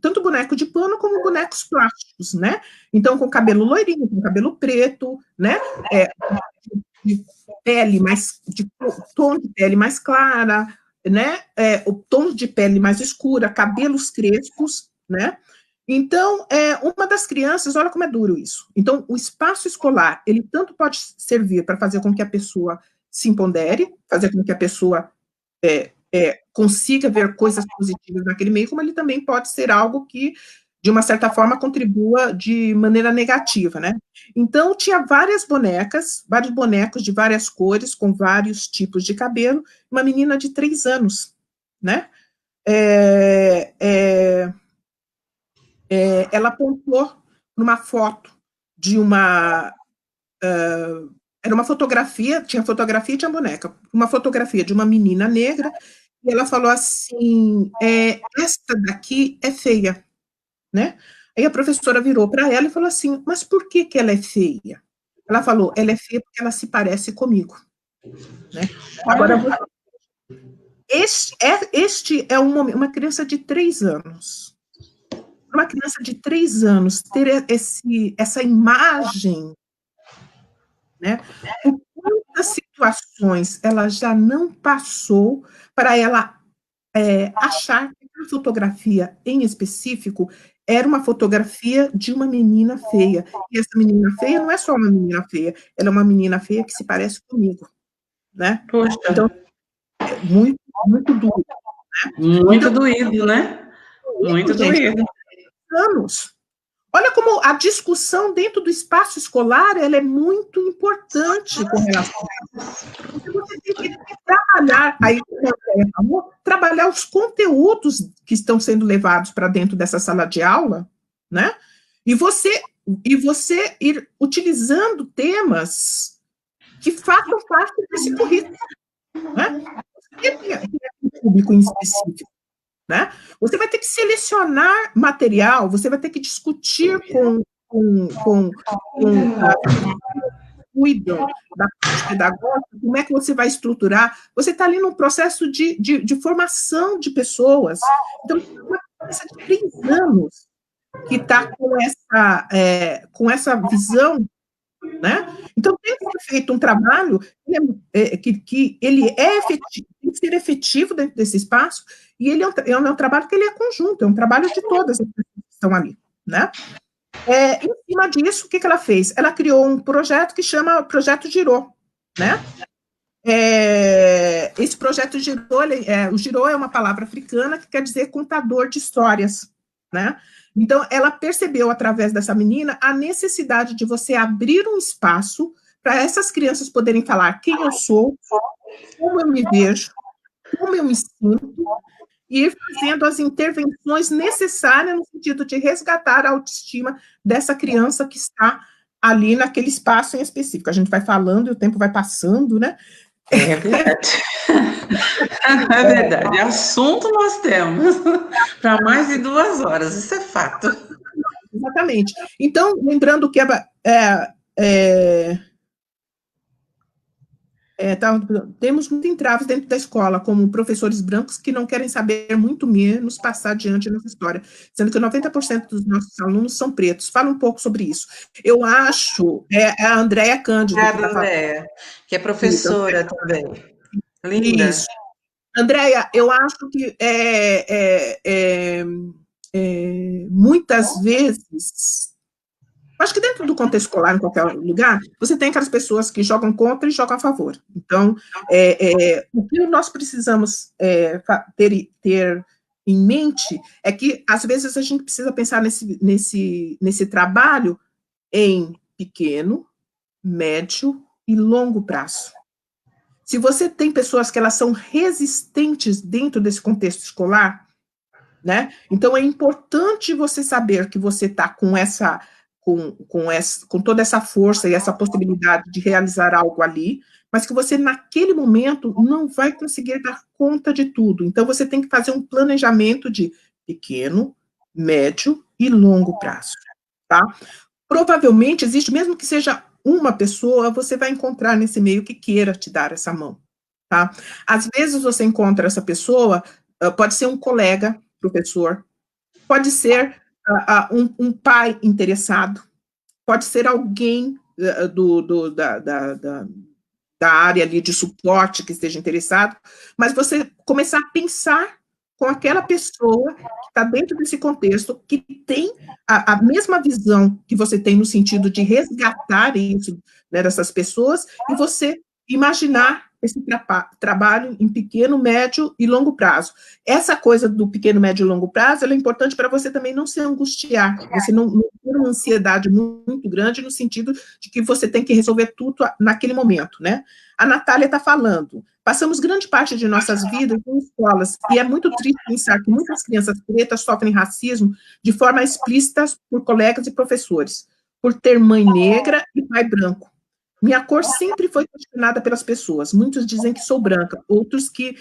tanto boneco de pano como bonecos plásticos, né? Então, com cabelo loirinho, com cabelo preto, né? De pele de tom de pele mais clara, né? O tom de pele mais escura, cabelos crespos, né? Então, uma das crianças, olha como é duro isso. Então, o espaço escolar, ele tanto pode servir para fazer com que a pessoa se empodere, fazer com que a pessoa consiga ver coisas positivas naquele meio, como ele também pode ser algo que, de uma certa forma, contribua de maneira negativa, né? Então, tinha vários bonecos de várias cores, com vários tipos de cabelo, uma menina de 3 anos, né? Ela apontou numa foto de uma... era uma fotografia, tinha fotografia e tinha boneca. Uma fotografia de uma menina negra, e ela falou assim, esta daqui é feia, né? Aí a professora virou para ela e falou assim, mas por que ela é feia? Ela falou, ela é feia porque ela se parece comigo, né? Agora, este é um momento, uma criança de 3 anos. Uma criança de 3 anos ter essa imagem, né? Por quantas situações ela já não passou para ela achar que a fotografia em específico era uma fotografia de uma menina feia. E essa menina feia não é só uma menina feia, ela é uma menina feia que se parece comigo, né? Poxa. Então, é muito, muito duro. Muito então, doído, né? Muito doído. Anos. Olha como a discussão dentro do espaço escolar ela é muito importante com relação a isso. Você tem que trabalhar, aí, trabalhar os conteúdos que estão sendo levados para dentro dessa sala de aula, né? E você ir utilizando temas que façam parte desse currículo, né? Você tem um público em específico. Né? Você vai ter que selecionar material, você vai ter que discutir com cuidam da parte pedagógica, como é que você vai estruturar. Você está ali num processo de formação de pessoas. Então, uma criança de 3 anos que está com essa visão, né? Então, tem que ser feito um trabalho que ele é efetivo, tem que ser efetivo dentro desse espaço, e ele é um trabalho que ele é conjunto, é um trabalho de todas as pessoas que estão ali, né? Em cima disso, o que ela fez? Ela criou um projeto que chama Projeto Girô, né? Esse projeto Girô, o Girô é uma palavra africana que quer dizer contador de histórias, né? Então, ela percebeu, através dessa menina, a necessidade de você abrir um espaço para essas crianças poderem falar quem eu sou, como eu me vejo, como eu me sinto, e ir fazendo as intervenções necessárias no sentido de resgatar a autoestima dessa criança que está ali naquele espaço em específico. A gente vai falando e o tempo vai passando, né? É verdade. É verdade. Assunto nós temos para mais de 2 horas, isso é fato. Exatamente. Então, lembrando que temos muitos entraves dentro da escola, como professores brancos que não querem saber muito menos passar adiante nessa história, sendo que 90% dos nossos alunos são pretos. Fala um pouco sobre isso. Eu acho, a Andréia Cândido que está falando. Que é professora isso, também. Linda. Isso. Andréia, eu acho que muitas vezes, acho que dentro do contexto escolar, em qualquer lugar, você tem aquelas pessoas que jogam contra e jogam a favor. Então, o que nós precisamos ter em mente é que, às vezes, a gente precisa pensar nesse trabalho em pequeno, médio e longo prazo. Se você tem pessoas que elas são resistentes dentro desse contexto escolar, né? Então, é importante você saber que você está com toda essa força e essa possibilidade de realizar algo ali, mas que você, naquele momento, não vai conseguir dar conta de tudo. Então, você tem que fazer um planejamento de pequeno, médio e longo prazo, tá? Provavelmente, existe, mesmo que seja uma pessoa, você vai encontrar nesse meio que queira te dar essa mão, tá? Às vezes, você encontra essa pessoa, pode ser um colega, professor, pode ser um pai interessado, pode ser alguém da área ali de suporte que esteja interessado, mas você começar a pensar com aquela pessoa que está dentro desse contexto, que tem a mesma visão que você tem no sentido de resgatar isso, né, dessas pessoas, e você imaginar esse trabalho em pequeno, médio e longo prazo. Essa coisa do pequeno, médio e longo prazo, ela é importante para você também não se angustiar, você não ter uma ansiedade muito grande no sentido de que você tem que resolver tudo naquele momento, né? A Natália está falando, passamos grande parte de nossas vidas em escolas, e é muito triste pensar que muitas crianças pretas sofrem racismo de forma explícita por colegas e professores, por ter mãe negra e pai branco. Minha cor sempre foi questionada pelas pessoas. Muitos dizem que sou branca, outros que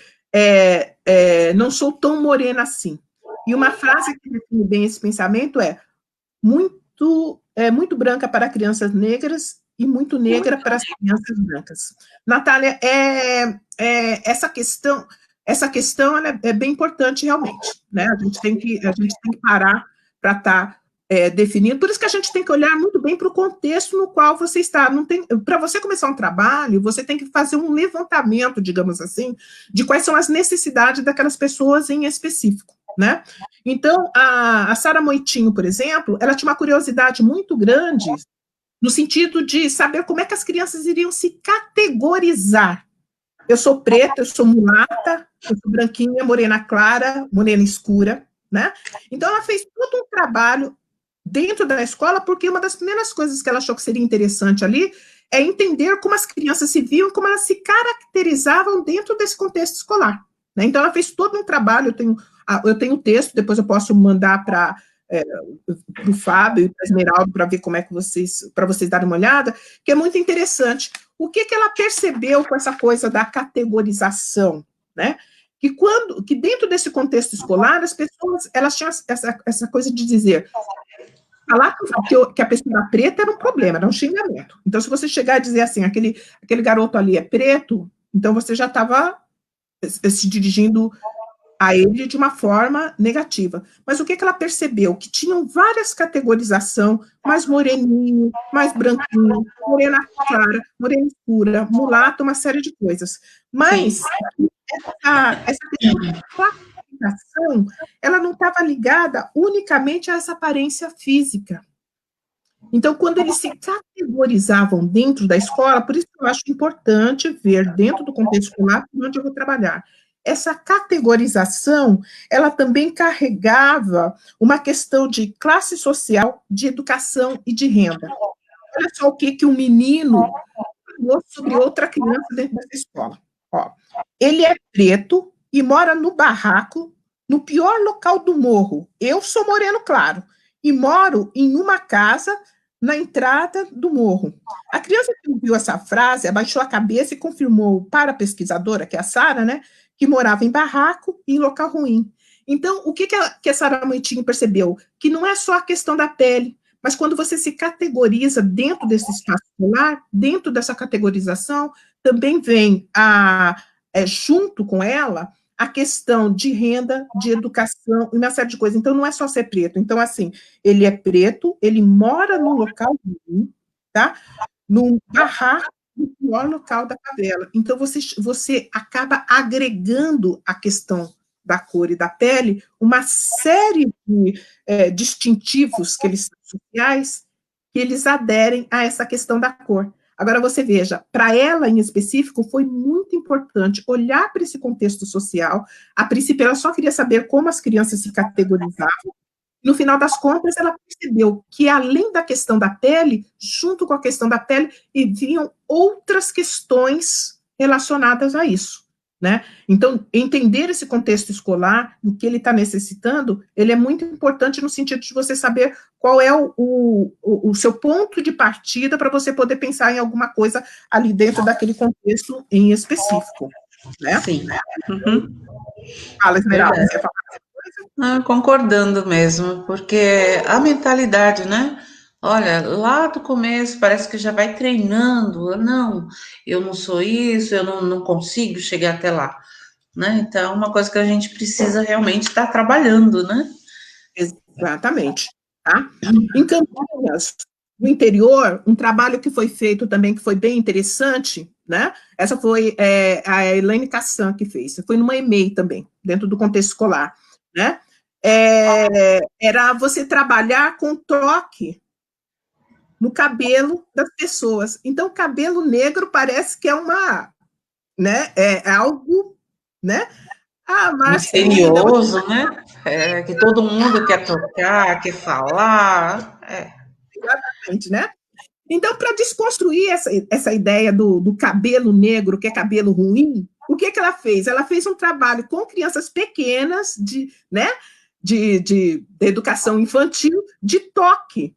não sou tão morena assim. E uma frase que define bem esse pensamento é muito branca para crianças negras e muito negra para as crianças brancas. Natália, essa questão ela é bem importante realmente, né? A gente tem que parar para estar definindo. Por isso que a gente tem que olhar muito bem para o contexto no qual você está. Para você começar um trabalho, você tem que fazer um levantamento, digamos assim, de quais são as necessidades daquelas pessoas em específico, né? Então, a Sara Moitinho, por exemplo, ela tinha uma curiosidade muito grande no sentido de saber como é que as crianças iriam se categorizar. Eu sou preta, eu sou mulata, eu sou branquinha, morena clara, morena escura, né? Então, ela fez todo um trabalho dentro da escola, porque uma das primeiras coisas que ela achou que seria interessante ali é entender como as crianças se viam, como elas se caracterizavam dentro desse contexto escolar, né? Então, ela fez todo um trabalho, eu tenho o texto, depois eu posso mandar para o Fábio e para a Esmeralda, para ver como é que para vocês darem uma olhada, que é muito interessante. O que ela percebeu com essa coisa da categorização, né? Que dentro desse contexto escolar, as pessoas, elas tinham essa coisa de dizer, falar que a pessoa era preta era um problema, era um xingamento. Então, se você chegar a dizer assim, aquele garoto ali é preto, então você já estava se dirigindo a ele de uma forma negativa. Mas o que ela percebeu? Que tinham várias categorizações, mais moreninho, mais branquinho, morena clara, morena escura, mulato, uma série de coisas. Mas essa questão de classificação, ela não estava ligada unicamente a essa aparência física. Então, quando eles se categorizavam dentro da escola, por isso que eu acho importante ver dentro do contexto escolar onde eu vou trabalhar. Essa categorização, ela também carregava uma questão de classe social, de educação e de renda. Olha só o que um menino falou sobre outra criança dentro dessa escola. Ó, ele é preto e mora no barraco, no pior local do morro. Eu sou moreno claro e moro em uma casa na entrada do morro. A criança que ouviu essa frase abaixou a cabeça e confirmou para a pesquisadora, que é a Sara, né, que morava em barraco e em local ruim. Então, o que a Sara Moitinho percebeu? Que não é só a questão da pele, mas quando você se categoriza dentro desse espaço escolar, dentro dessa categorização, também vem junto com ela a questão de renda, de educação e uma série de coisas. Então, não é só ser preto. Então, assim, ele é preto, ele mora num local ruim, tá? Num barraco, no pior local da favela. Então, você acaba agregando a questão da cor e da pele uma série de distintivos que eles são sociais, que eles aderem a essa questão da cor. Agora, você veja, para ela, em específico, foi muito importante olhar para esse contexto social. A princípio, ela só queria saber como as crianças se categorizavam. No final das contas, ela percebeu que, além da questão da pele, junto com a questão da pele, vinham outras questões relacionadas a isso, né? Então, entender esse contexto escolar, o que ele está necessitando, ele é muito importante no sentido de você saber qual é o seu ponto de partida para você poder pensar em alguma coisa ali dentro daquele contexto em específico, né? Sim. Uhum. Fala, Esmeralda, você fala. Concordando mesmo, porque a mentalidade, né? Olha, lá do começo parece que já vai treinando. Não, eu não sou isso, eu não consigo chegar até lá, né? Então, é uma coisa que a gente precisa realmente estar trabalhando, né? Exatamente. Tá? Em Campinas, no interior, um trabalho que foi feito também, que foi bem interessante, né? Essa foi a Elaine Cassan que fez. Foi numa EMEI também, dentro do contexto escolar, né? Era você trabalhar com toque no cabelo das pessoas. Então, cabelo negro parece que é né? É algo, né? Misterioso, né? Que todo mundo quer tocar, quer falar. Exatamente, né? Então, para desconstruir essa ideia do cabelo negro, que é cabelo ruim, o que ela fez? Ela fez um trabalho com crianças pequenas, né, de educação infantil, de toque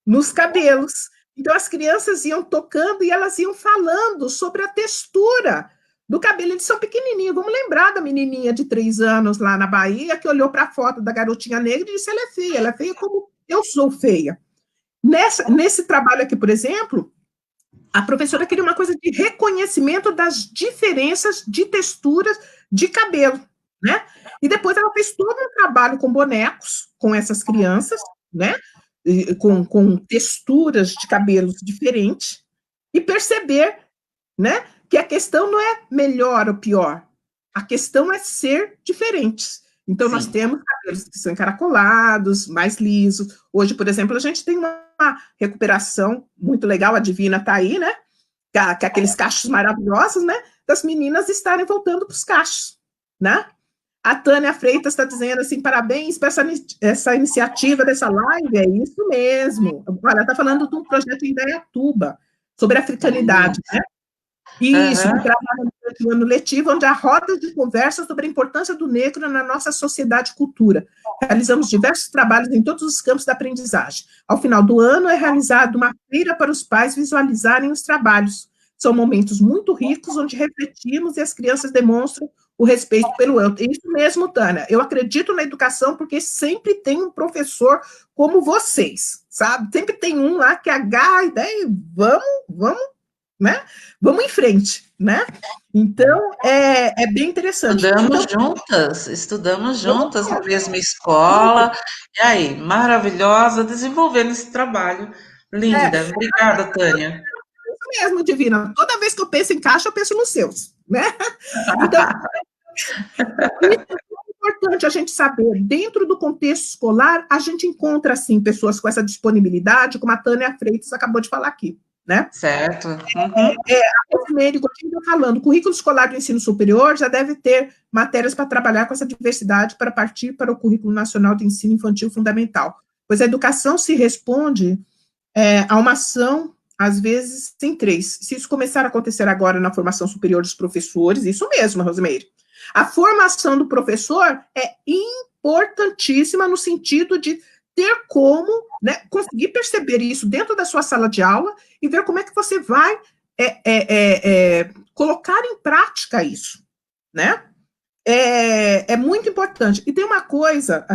nos cabelos. Então, as crianças iam tocando e elas iam falando sobre a textura do cabelo. Eles são pequenininhos. Vamos lembrar da menininha de 3 anos lá na Bahia, que olhou para a foto da garotinha negra e disse, ela é feia como eu sou feia. Nesse trabalho aqui, por exemplo, a professora queria uma coisa de reconhecimento das diferenças de texturas de cabelo, né? E depois ela fez todo um trabalho com bonecos, com essas crianças, né? Com texturas de cabelos diferentes, e perceber, né, que a questão não é melhor ou pior, a questão é ser diferentes. Então, nós temos cabelos que são encaracolados, mais lisos. Hoje, por exemplo, a gente tem uma recuperação muito legal, a Divina está aí, né? Que aqueles cachos maravilhosos, né? das meninas estarem voltando para os cachos, né? A Tânia Freitas está dizendo assim, parabéns para essa iniciativa dessa live, é isso mesmo. Ela está falando de um projeto em Indaiatuba, sobre africanidade, né? Isso, que trabalha no ano letivo, onde há rodas de conversa sobre a importância do negro na nossa sociedade e cultura. Realizamos diversos trabalhos em todos os campos da aprendizagem. Ao final do ano, é realizada uma feira para os pais visualizarem os trabalhos. São momentos muito ricos, onde refletimos e as crianças demonstram o respeito pelo outro. É isso mesmo, Tânia. Eu acredito na educação porque sempre tem um professor como vocês, sabe? Sempre tem um lá que agarra a ideia e vamos, né? Vamos em frente, né? Então, é bem interessante. Estudamos juntas na mesma escola, e aí, maravilhosa, desenvolvendo esse trabalho. Linda, obrigada, Tânia. Isso mesmo, Divina. Toda vez que eu penso em caixa, eu penso nos seus, né? Então, isso é importante a gente saber. Dentro do contexto escolar, a gente encontra, assim, pessoas com essa disponibilidade, como a Tânia Freitas acabou de falar aqui, né? Certo. A Rosemary Godinho está falando, o currículo escolar do ensino superior já deve ter matérias para trabalhar com essa diversidade para partir para o currículo nacional de ensino infantil fundamental, pois a educação se responde a uma ação, às vezes, em três. Se isso começar a acontecer agora na formação superior dos professores, isso mesmo, Rosemary. A formação do professor é importantíssima no sentido de ter como, né, conseguir perceber isso dentro da sua sala de aula e ver como é que você vai colocar em prática isso, né? É muito importante. E tem uma coisa,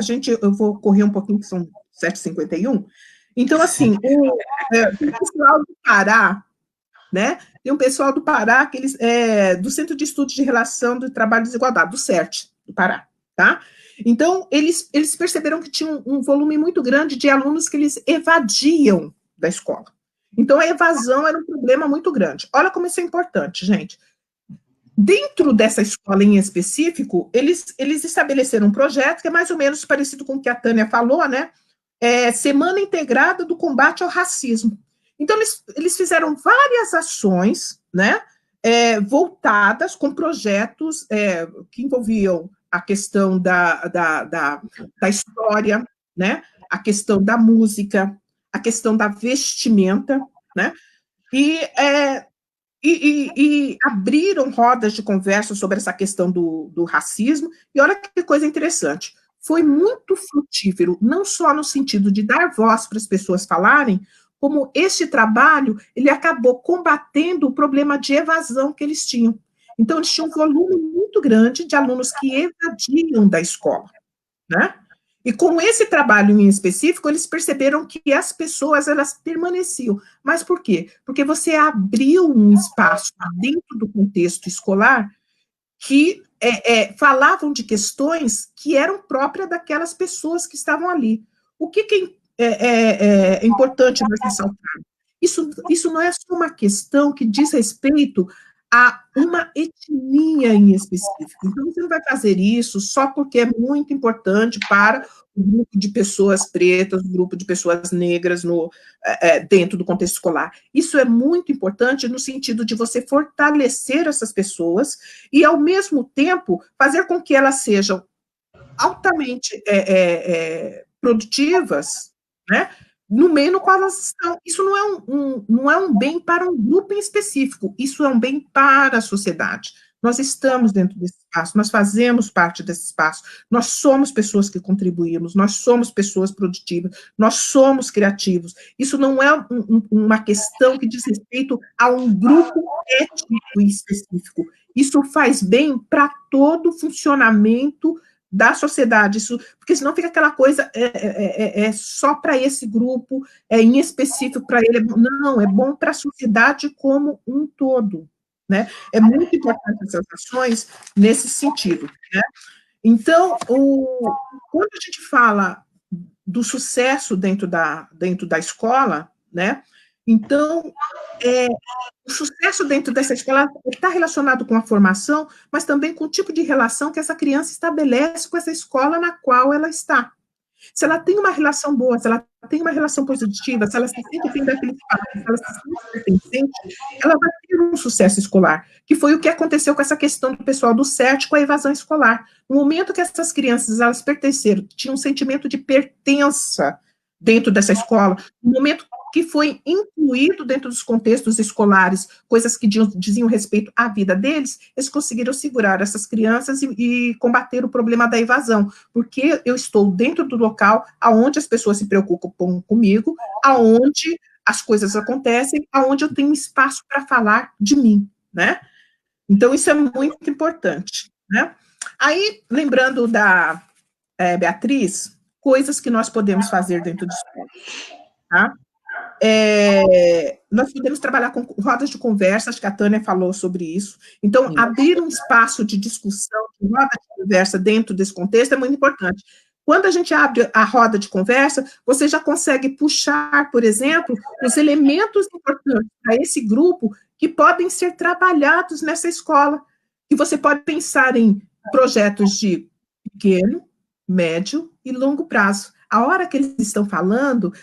eu vou correr um pouquinho, que são 7h51. Então, assim, tem um pessoal do Pará, né? Tem um pessoal do Pará, que eles, do Centro de Estudos de Relação do Trabalho e Desigualdade, do CERT, do Pará, tá? Então, eles perceberam que tinha um volume muito grande de alunos que eles evadiam da escola. Então, a evasão era um problema muito grande. Olha como isso é importante, gente. Dentro dessa escola em específico, eles estabeleceram um projeto que é mais ou menos parecido com o que a Tânia falou, né? Semana Integrada do Combate ao Racismo. Então, eles fizeram várias ações, né? Voltadas com projetos que envolviam a questão da história, né? A questão da música, a questão da vestimenta, né? E abriram rodas de conversa sobre essa questão do racismo, e olha que coisa interessante, foi muito frutífero, não só no sentido de dar voz para as pessoas falarem, como este trabalho, ele acabou combatendo o problema de evasão que eles tinham. Então, eles tinham um volume muito grande de alunos que evadiam da escola, né? E com esse trabalho em específico, eles perceberam que as pessoas, elas permaneciam. Mas por quê? Porque você abriu um espaço dentro do contexto escolar que falavam de questões que eram próprias daquelas pessoas que estavam ali. O que é importante nós ressaltar? Isso não é só uma questão que diz respeito a uma etnia em específico. Então, você não vai fazer isso só porque é muito importante para o grupo de pessoas pretas, o grupo de pessoas negras dentro do contexto escolar. Isso é muito importante no sentido de você fortalecer essas pessoas e, ao mesmo tempo, fazer com que elas sejam altamente produtivas, né? No meio no qual elas estão. Isso não é um bem para um grupo em específico, isso é um bem para a sociedade. Nós estamos dentro desse espaço, nós fazemos parte desse espaço, nós somos pessoas que contribuímos, nós somos pessoas produtivas, nós somos criativos. Isso não é uma questão que diz respeito a um grupo étnico específico. Isso faz bem para todo o funcionamento da sociedade, porque senão fica aquela coisa só para esse grupo, em específico para ele. Não, é bom para a sociedade como um todo, né? É muito importante essas ações nesse sentido, né? Então, quando a gente fala do sucesso dentro da escola, né? Então, o sucesso dentro dessa escola está relacionado com a formação, mas também com o tipo de relação que essa criança estabelece com essa escola na qual ela está. Se ela tem uma relação boa, se ela tem uma relação positiva, se ela se sente bem daquele espaço, se ela se sente pertencente, ela vai ter um sucesso escolar, que foi o que aconteceu com essa questão do pessoal do CERT com a evasão escolar. No momento que essas crianças, elas pertenceram, tinham um sentimento de pertença dentro dessa escola, no momento que foi incluído dentro dos contextos escolares, coisas que diziam respeito à vida deles, eles conseguiram segurar essas crianças e combater o problema da evasão, porque eu estou dentro do local aonde as pessoas se preocupam comigo, aonde as coisas acontecem, aonde eu tenho espaço para falar de mim, né? Então, isso é muito importante, né? Aí, lembrando da Beatriz, coisas que nós podemos fazer dentro de escola, tá? Nós podemos trabalhar com rodas de conversa, acho que a Tânia falou sobre isso. Então, abrir um espaço de discussão, de roda de conversa dentro desse contexto é muito importante. Quando a gente abre a roda de conversa, você já consegue puxar, por exemplo, os elementos importantes para esse grupo que podem ser trabalhados nessa escola. E você pode pensar em projetos de pequeno, médio e longo prazo. A hora que eles estão falando,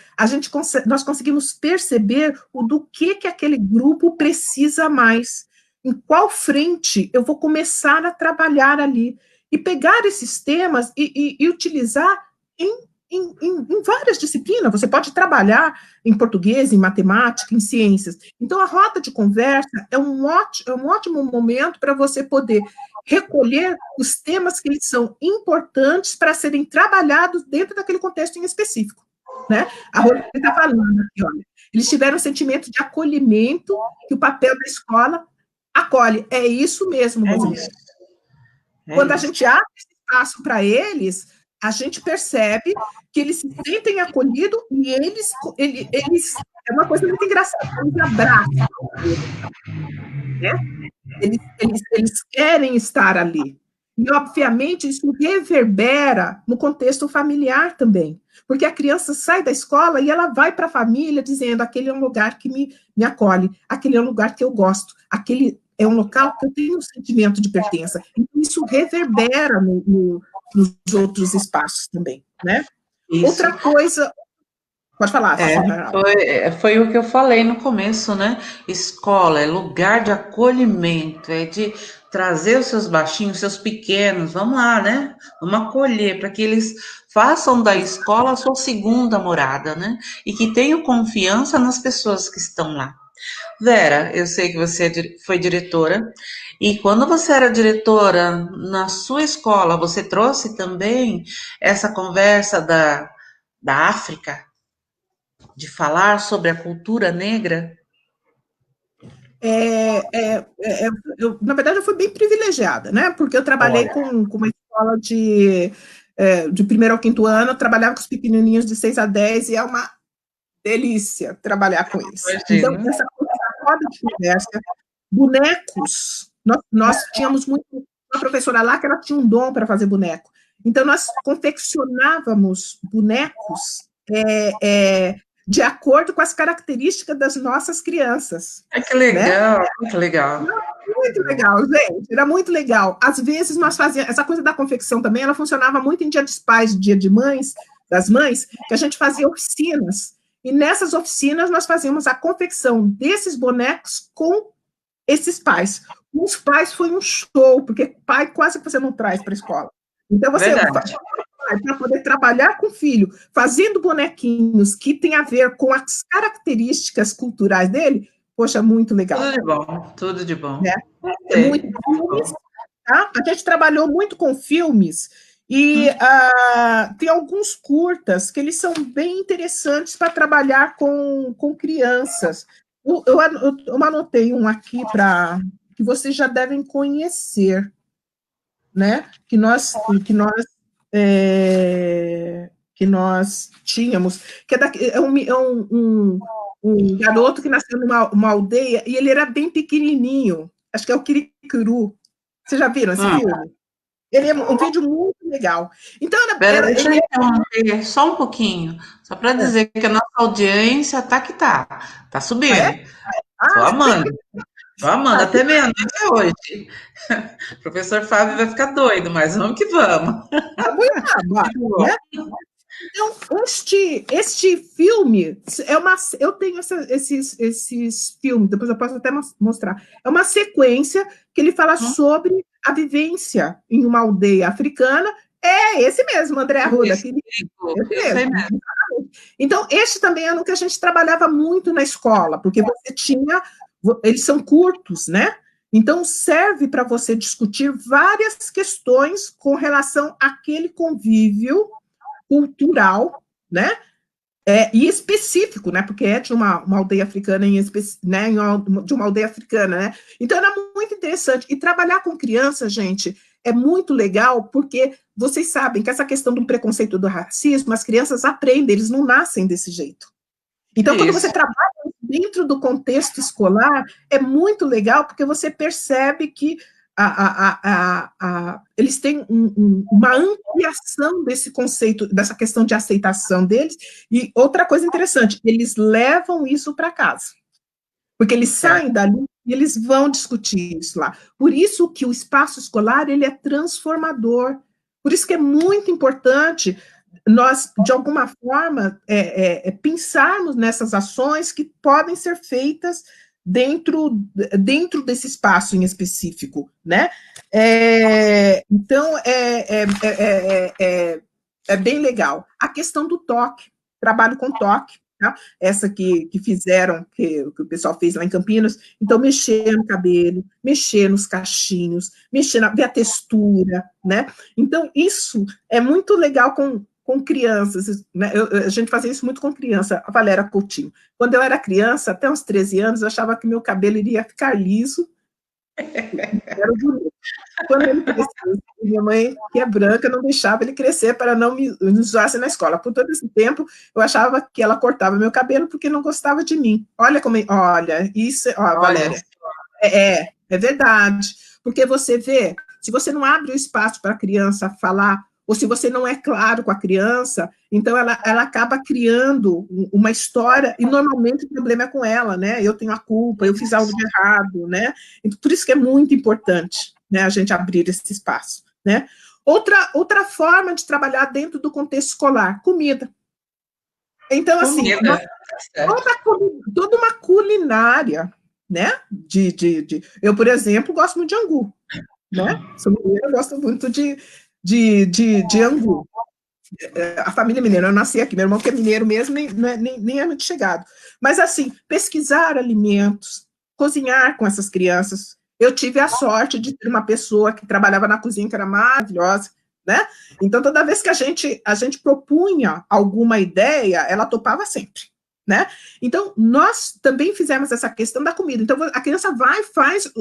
nós conseguimos perceber do que aquele grupo precisa mais, em qual frente eu vou começar a trabalhar ali, e pegar esses temas e utilizar em várias disciplinas. Você pode trabalhar em português, em matemática, em ciências. Então, a roda de conversa é um ótimo momento para você poder recolher os temas que eles são importantes para serem trabalhados dentro daquele contexto em específico, né? A Roseli está falando aqui, olha, eles tiveram um sentimento de acolhimento, que o papel da escola acolhe. É isso mesmo, Roseli. Quando a gente abre esse espaço para eles, a gente percebe que eles se sentem acolhidos e eles é uma coisa muito engraçada, eles abraçam, né? Eles querem estar ali. E, obviamente, isso reverbera no contexto familiar também, porque a criança sai da escola e ela vai para a família dizendo: aquele é um lugar que me acolhe, aquele é um lugar que eu gosto, aquele é um local que eu tenho um sentimento de pertença. Então, isso reverbera nos outros espaços também, né? Isso. Outra coisa... Pode falar. Foi o que eu falei no começo, né? Escola é lugar de acolhimento, é de trazer os seus baixinhos, seus pequenos, vamos lá, né? Vamos acolher para que eles façam da escola a sua segunda morada, né? E que tenham confiança nas pessoas que estão lá. Vera, eu sei que você foi diretora, e quando você era diretora na sua escola, você trouxe também essa conversa da África? De falar sobre a cultura negra? Na verdade, eu fui bem privilegiada, né? Porque eu trabalhei com uma escola de primeiro ao quinto ano, eu trabalhava com os pequenininhos de 6 a 10, e é uma delícia trabalhar com eles. Então, essa roda de conversa, bonecos, nós tínhamos uma professora lá que ela tinha um dom para fazer boneco. Então, nós confeccionávamos bonecos de acordo com as características das nossas crianças. Que legal, né? Muito legal. Muito legal, gente, era muito legal. Às vezes nós fazíamos, essa coisa da confecção também, ela funcionava muito em dia dos pais, dia de mães, das mães, que a gente fazia oficinas, e nessas oficinas nós fazíamos a confecção desses bonecos com esses pais. Os pais foi um show, porque pai quase que você não traz para a escola. Então você... para poder trabalhar com o filho, fazendo bonequinhos que tem a ver com as características culturais dele, poxa, muito legal. Tudo de bom, tudo de bom. Muito filmes, tá? A gente trabalhou muito com filmes, e tem alguns curtas que eles são bem interessantes para trabalhar com crianças. Eu anotei um aqui que vocês já devem conhecer, né? Que nós tínhamos, que é um garoto que nasceu numa aldeia, e ele era bem pequenininho, acho que é o Kirikuru. Vocês já viram esse filme? Ele é um vídeo muito legal. Então, deixa eu interromper só um pouquinho, só para dizer que a nossa audiência tá subindo. Tô amando. Até meia-noite hoje. O professor Fábio vai ficar doido, mas vamos que vamos. Né? Então, este filme é uma. Eu tenho esses filmes, depois eu posso até mostrar. É uma sequência que ele fala sobre a vivência em uma aldeia africana. É esse mesmo, André Arruda. Esse eu sei mesmo. mesmo. Então, este também é no que a gente trabalhava muito na escola, porque você tinha. Eles são curtos, né? Então, serve para você discutir várias questões com relação àquele convívio cultural, né? E específico, né? Porque é de uma aldeia africana, né? De uma aldeia africana, né? Então era muito interessante. E trabalhar com criança, gente, é muito legal, porque vocês sabem que essa questão do preconceito do racismo, as crianças aprendem, eles não nascem desse jeito. Então, quando você trabalha dentro do contexto escolar, é muito legal, porque você percebe que eles têm uma ampliação desse conceito, dessa questão de aceitação deles. E outra coisa interessante, eles levam isso para casa, porque eles saem dali e eles vão discutir isso lá. Por isso que o espaço escolar, ele é transformador. Por isso que é muito importante nós, de alguma forma, pensarmos nessas ações que podem ser feitas dentro desse espaço em específico, né? Então, é bem legal. A questão do toque, trabalho com toque, tá? Essa que fizeram, que o pessoal fez lá em Campinas, então mexer no cabelo, mexer nos cachinhos, ver a textura, né? Então, isso é muito legal com crianças, né? A gente fazia isso muito com criança, a Valéria Coutinho. Quando eu era criança, até uns 13 anos, eu achava que meu cabelo iria ficar liso. Era bonito. Quando ele cresceu, minha mãe, que é branca, não deixava ele crescer para não me zoasse na escola. Por todo esse tempo, eu achava que ela cortava meu cabelo porque não gostava de mim. Olha como, olha, isso, ó, Valéria, é verdade. Porque você vê, se você não abre o espaço para a criança falar, ou se você não é claro com a criança, então ela acaba criando uma história, e normalmente o problema é com ela, né? Eu tenho a culpa, eu fiz algo de errado, né? Então, por isso que é muito importante, né, a gente abrir esse espaço, né? Outra forma de trabalhar dentro do contexto escolar, comida. Então, assim, toda uma culinária, né? Eu, por exemplo, gosto muito de angu, né? Sou mineira, eu gosto muito de angu. A família mineira, eu nasci aqui, meu irmão que é mineiro mesmo, nem é muito chegado. Mas, assim, pesquisar alimentos, cozinhar com essas crianças. Eu tive a sorte de ter uma pessoa que trabalhava na cozinha, que era maravilhosa, né? Então, toda vez que a gente propunha alguma ideia, ela topava sempre, né? Então, nós também fizemos essa questão da comida. Então, a criança vai, faz,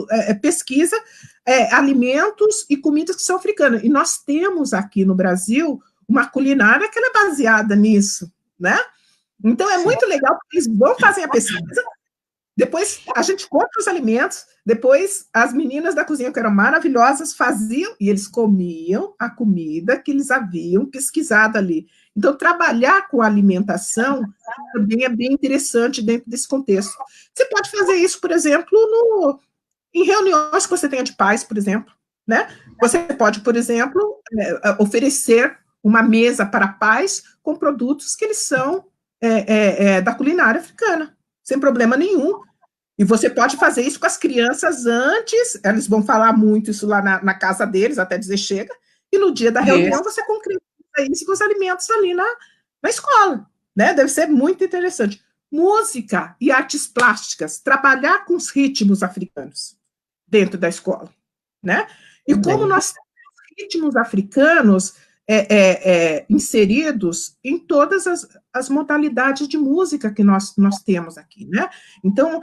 pesquisa alimentos e comidas que são africanas. E nós temos aqui no Brasil uma culinária que ela é baseada nisso, né? Então, é muito legal, porque eles vão fazer a pesquisa, depois a gente compra os alimentos, depois as meninas da cozinha, que eram maravilhosas, faziam, e eles comiam a comida que eles haviam pesquisado ali. Então, trabalhar com alimentação também é bem interessante dentro desse contexto. Você pode fazer isso, por exemplo, em reuniões que você tenha de pais, por exemplo, né? Você pode, por exemplo, oferecer uma mesa para pais com produtos que eles são da culinária africana, sem problema nenhum. E você pode fazer isso com as crianças antes, eles vão falar muito isso lá na casa deles, até dizer chega, e no dia da reunião você concretiza isso com os alimentos ali na escola, né? Deve ser muito interessante. Música e artes plásticas, trabalhar com os ritmos africanos dentro da escola, né? E como nós temos ritmos africanos inseridos em todas as modalidades de música que nós temos aqui, né? Então,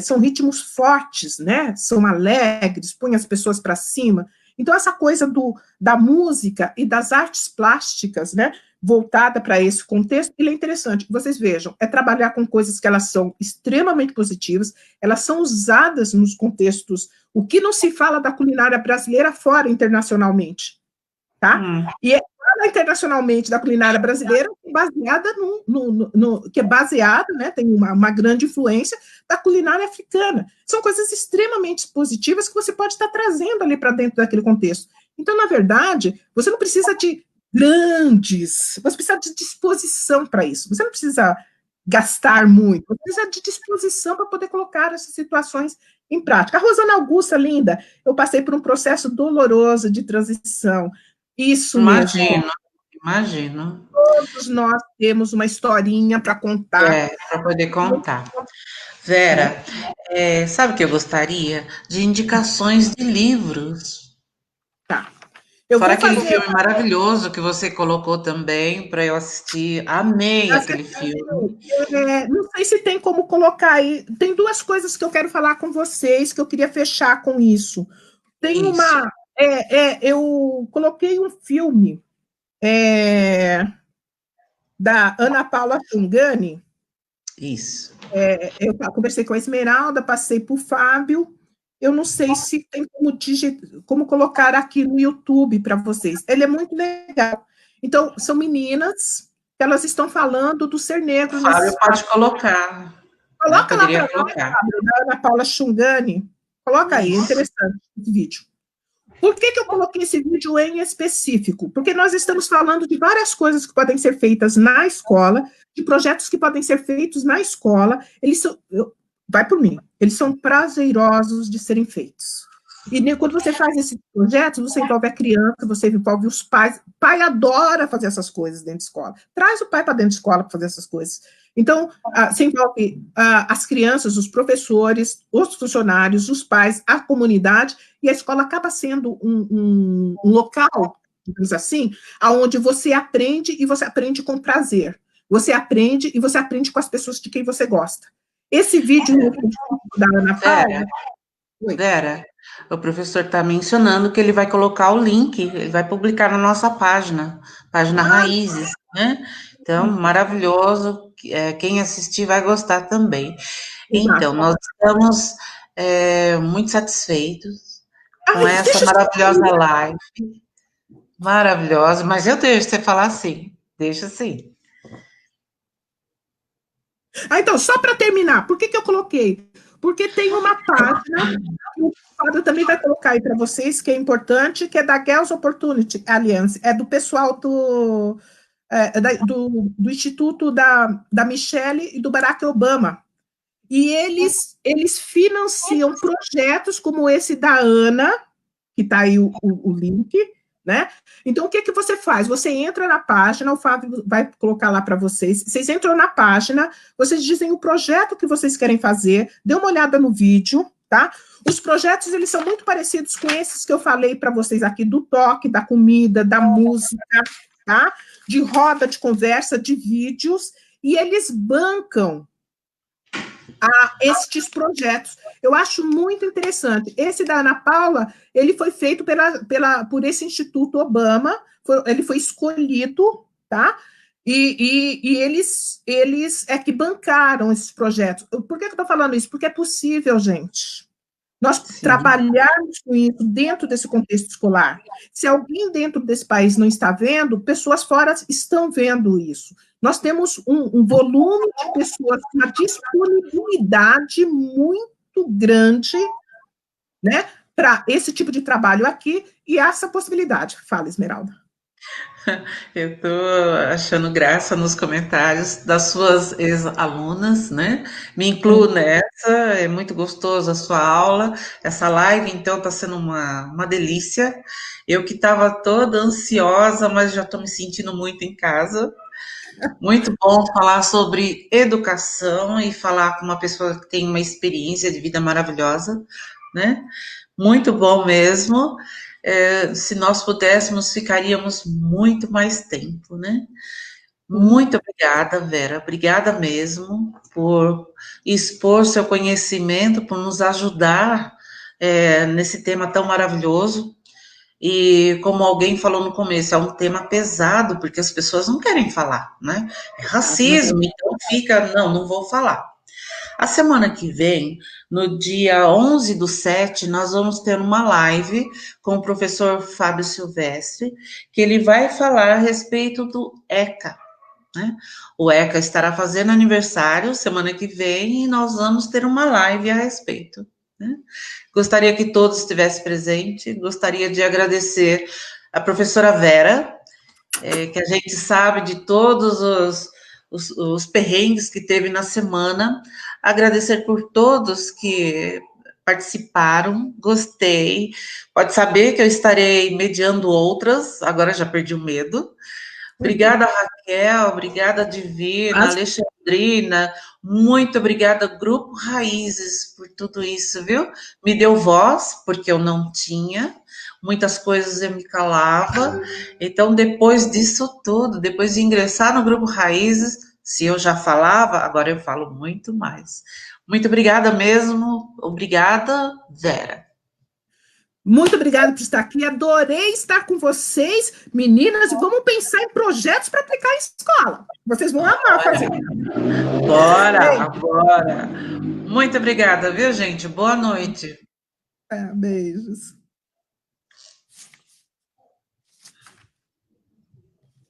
são ritmos fortes, né? São alegres, põem as pessoas para cima. Então, essa coisa da música e das artes plásticas, né? Voltada para esse contexto, ele é interessante. Vocês vejam, é trabalhar com coisas que elas são extremamente positivas, elas são usadas nos contextos, o que não se fala da culinária brasileira fora internacionalmente, tá? E internacionalmente da culinária brasileira baseada que é baseada, né, tem uma grande influência da culinária africana. São coisas extremamente positivas que você pode estar trazendo ali para dentro daquele contexto. Então, na verdade, você não precisa de grandes, você precisa de disposição para isso, você não precisa gastar muito, você precisa de disposição para poder colocar essas situações em prática. A Rosana Augusta, linda, eu passei por um processo doloroso de transição, isso mesmo. Imagino. Todos nós temos uma historinha para contar. Para poder contar. Vera, sabe o que eu gostaria? De indicações de livros. Tá. Eu Fora vou aquele fazer... filme maravilhoso que você colocou também para eu assistir. Amei aquele filme. Não sei se tem como colocar aí. Tem duas coisas que eu quero falar com vocês, que eu queria fechar com isso. Tem Isso. uma. Eu coloquei um filme da Ana Paula Fungani. Isso. Eu conversei com a Esmeralda, passei para o Fábio. Eu não sei se tem como colocar aqui no YouTube para vocês. Ele é muito legal. Então, são meninas que elas estão falando do ser negro. Fábio pode colocar. Coloca lá Poderia para nós, colocar. Fábio, da Ana Paula Chungani. Coloca aí, é interessante esse vídeo. Por que eu coloquei esse vídeo em específico? Porque nós estamos falando de várias coisas que podem ser feitas na escola, de projetos que podem ser feitos na escola. Eles são, vai por mim, eles são prazerosos de serem feitos. E quando você faz esses projetos, você envolve a criança, você envolve os pais. O pai adora fazer essas coisas dentro de escola. Traz o pai para dentro de escola para fazer essas coisas. Então, se envolve as crianças, os professores, os funcionários, os pais, a comunidade, e a escola acaba sendo um local, digamos assim, onde você aprende e você aprende com prazer. Você aprende e você aprende com as pessoas de quem você gosta. Esse vídeo da Ana Paula... Vera, o professor está mencionando que ele vai colocar o link, ele vai publicar na nossa página Raízes, né? Então, maravilhoso, quem assistir vai gostar também. Então, nós estamos muito satisfeitos com essa maravilhosa live. Maravilhosa, mas eu deixo você falar assim, deixa assim. Então, só para terminar, por que eu coloquei? Porque tem uma página, que o Fábio também vai colocar aí para vocês, que é importante, que é da Girls Opportunity Alliance, é do pessoal do Instituto da Michelle e do Barack Obama. E eles financiam projetos como esse da Ana, que está aí o link, né? Então, o que você faz? Você entra na página, o Fábio vai colocar lá para vocês, vocês entram na página, vocês dizem o projeto que vocês querem fazer, dê uma olhada no vídeo, tá? Os projetos, eles são muito parecidos com esses que eu falei para vocês aqui, do toque, da comida, da música, tá? De roda de conversa, de vídeos, e eles bancam estes projetos. Eu acho muito interessante. Esse da Ana Paula, ele foi feito por esse Instituto Obama, ele foi escolhido, tá? E eles é que bancaram esses projetos. Por que eu estou falando isso? Porque é possível, gente. Nós trabalharmos com isso dentro desse contexto escolar. Se alguém dentro desse país não está vendo, pessoas fora estão vendo isso. Nós temos um volume de pessoas com uma disponibilidade muito grande, né, para esse tipo de trabalho aqui, e essa possibilidade. Fala, Esmeralda. Eu estou achando graça nos comentários das suas ex-alunas, né? Me incluo nessa, é muito gostoso a sua aula, essa live, então está sendo uma delícia. Eu que estava toda ansiosa, mas já estou me sentindo muito em casa. Muito bom falar sobre educação e falar com uma pessoa que tem uma experiência de vida maravilhosa, né? Muito bom mesmo. Se nós pudéssemos, ficaríamos muito mais tempo, né? Muito obrigada, Vera. Obrigada mesmo por expor seu conhecimento, por nos ajudar nesse tema tão maravilhoso. E como alguém falou no começo, é um tema pesado, porque as pessoas não querem falar, né? É racismo, então fica, não vou falar. A semana que vem, no dia 11/7, nós vamos ter uma live com o professor Fábio Silvestre, que ele vai falar a respeito do ECA, né? O ECA estará fazendo aniversário semana que vem e nós vamos ter uma live a respeito, né? Gostaria que todos estivessem presentes, gostaria de agradecer a professora Vera, que a gente sabe de todos os perrengues que teve na semana. Agradecer por todos que participaram, gostei. Pode saber que eu estarei mediando outras, agora já perdi o medo. Obrigada, Raquel, obrigada, Divina, Alexandrina, muito obrigada, Grupo Raízes, por tudo isso, viu? Me deu voz, porque eu não tinha, muitas coisas eu me calava, então depois disso tudo, depois de ingressar no Grupo Raízes, se eu já falava, agora eu falo muito mais. Muito obrigada mesmo, obrigada, Vera. Muito obrigada por estar aqui. Adorei estar com vocês, meninas, e vamos pensar em projetos para aplicar em escola. Vocês vão amar fazer. Bora, bora. Muito obrigada, viu, gente? Boa noite. Beijos.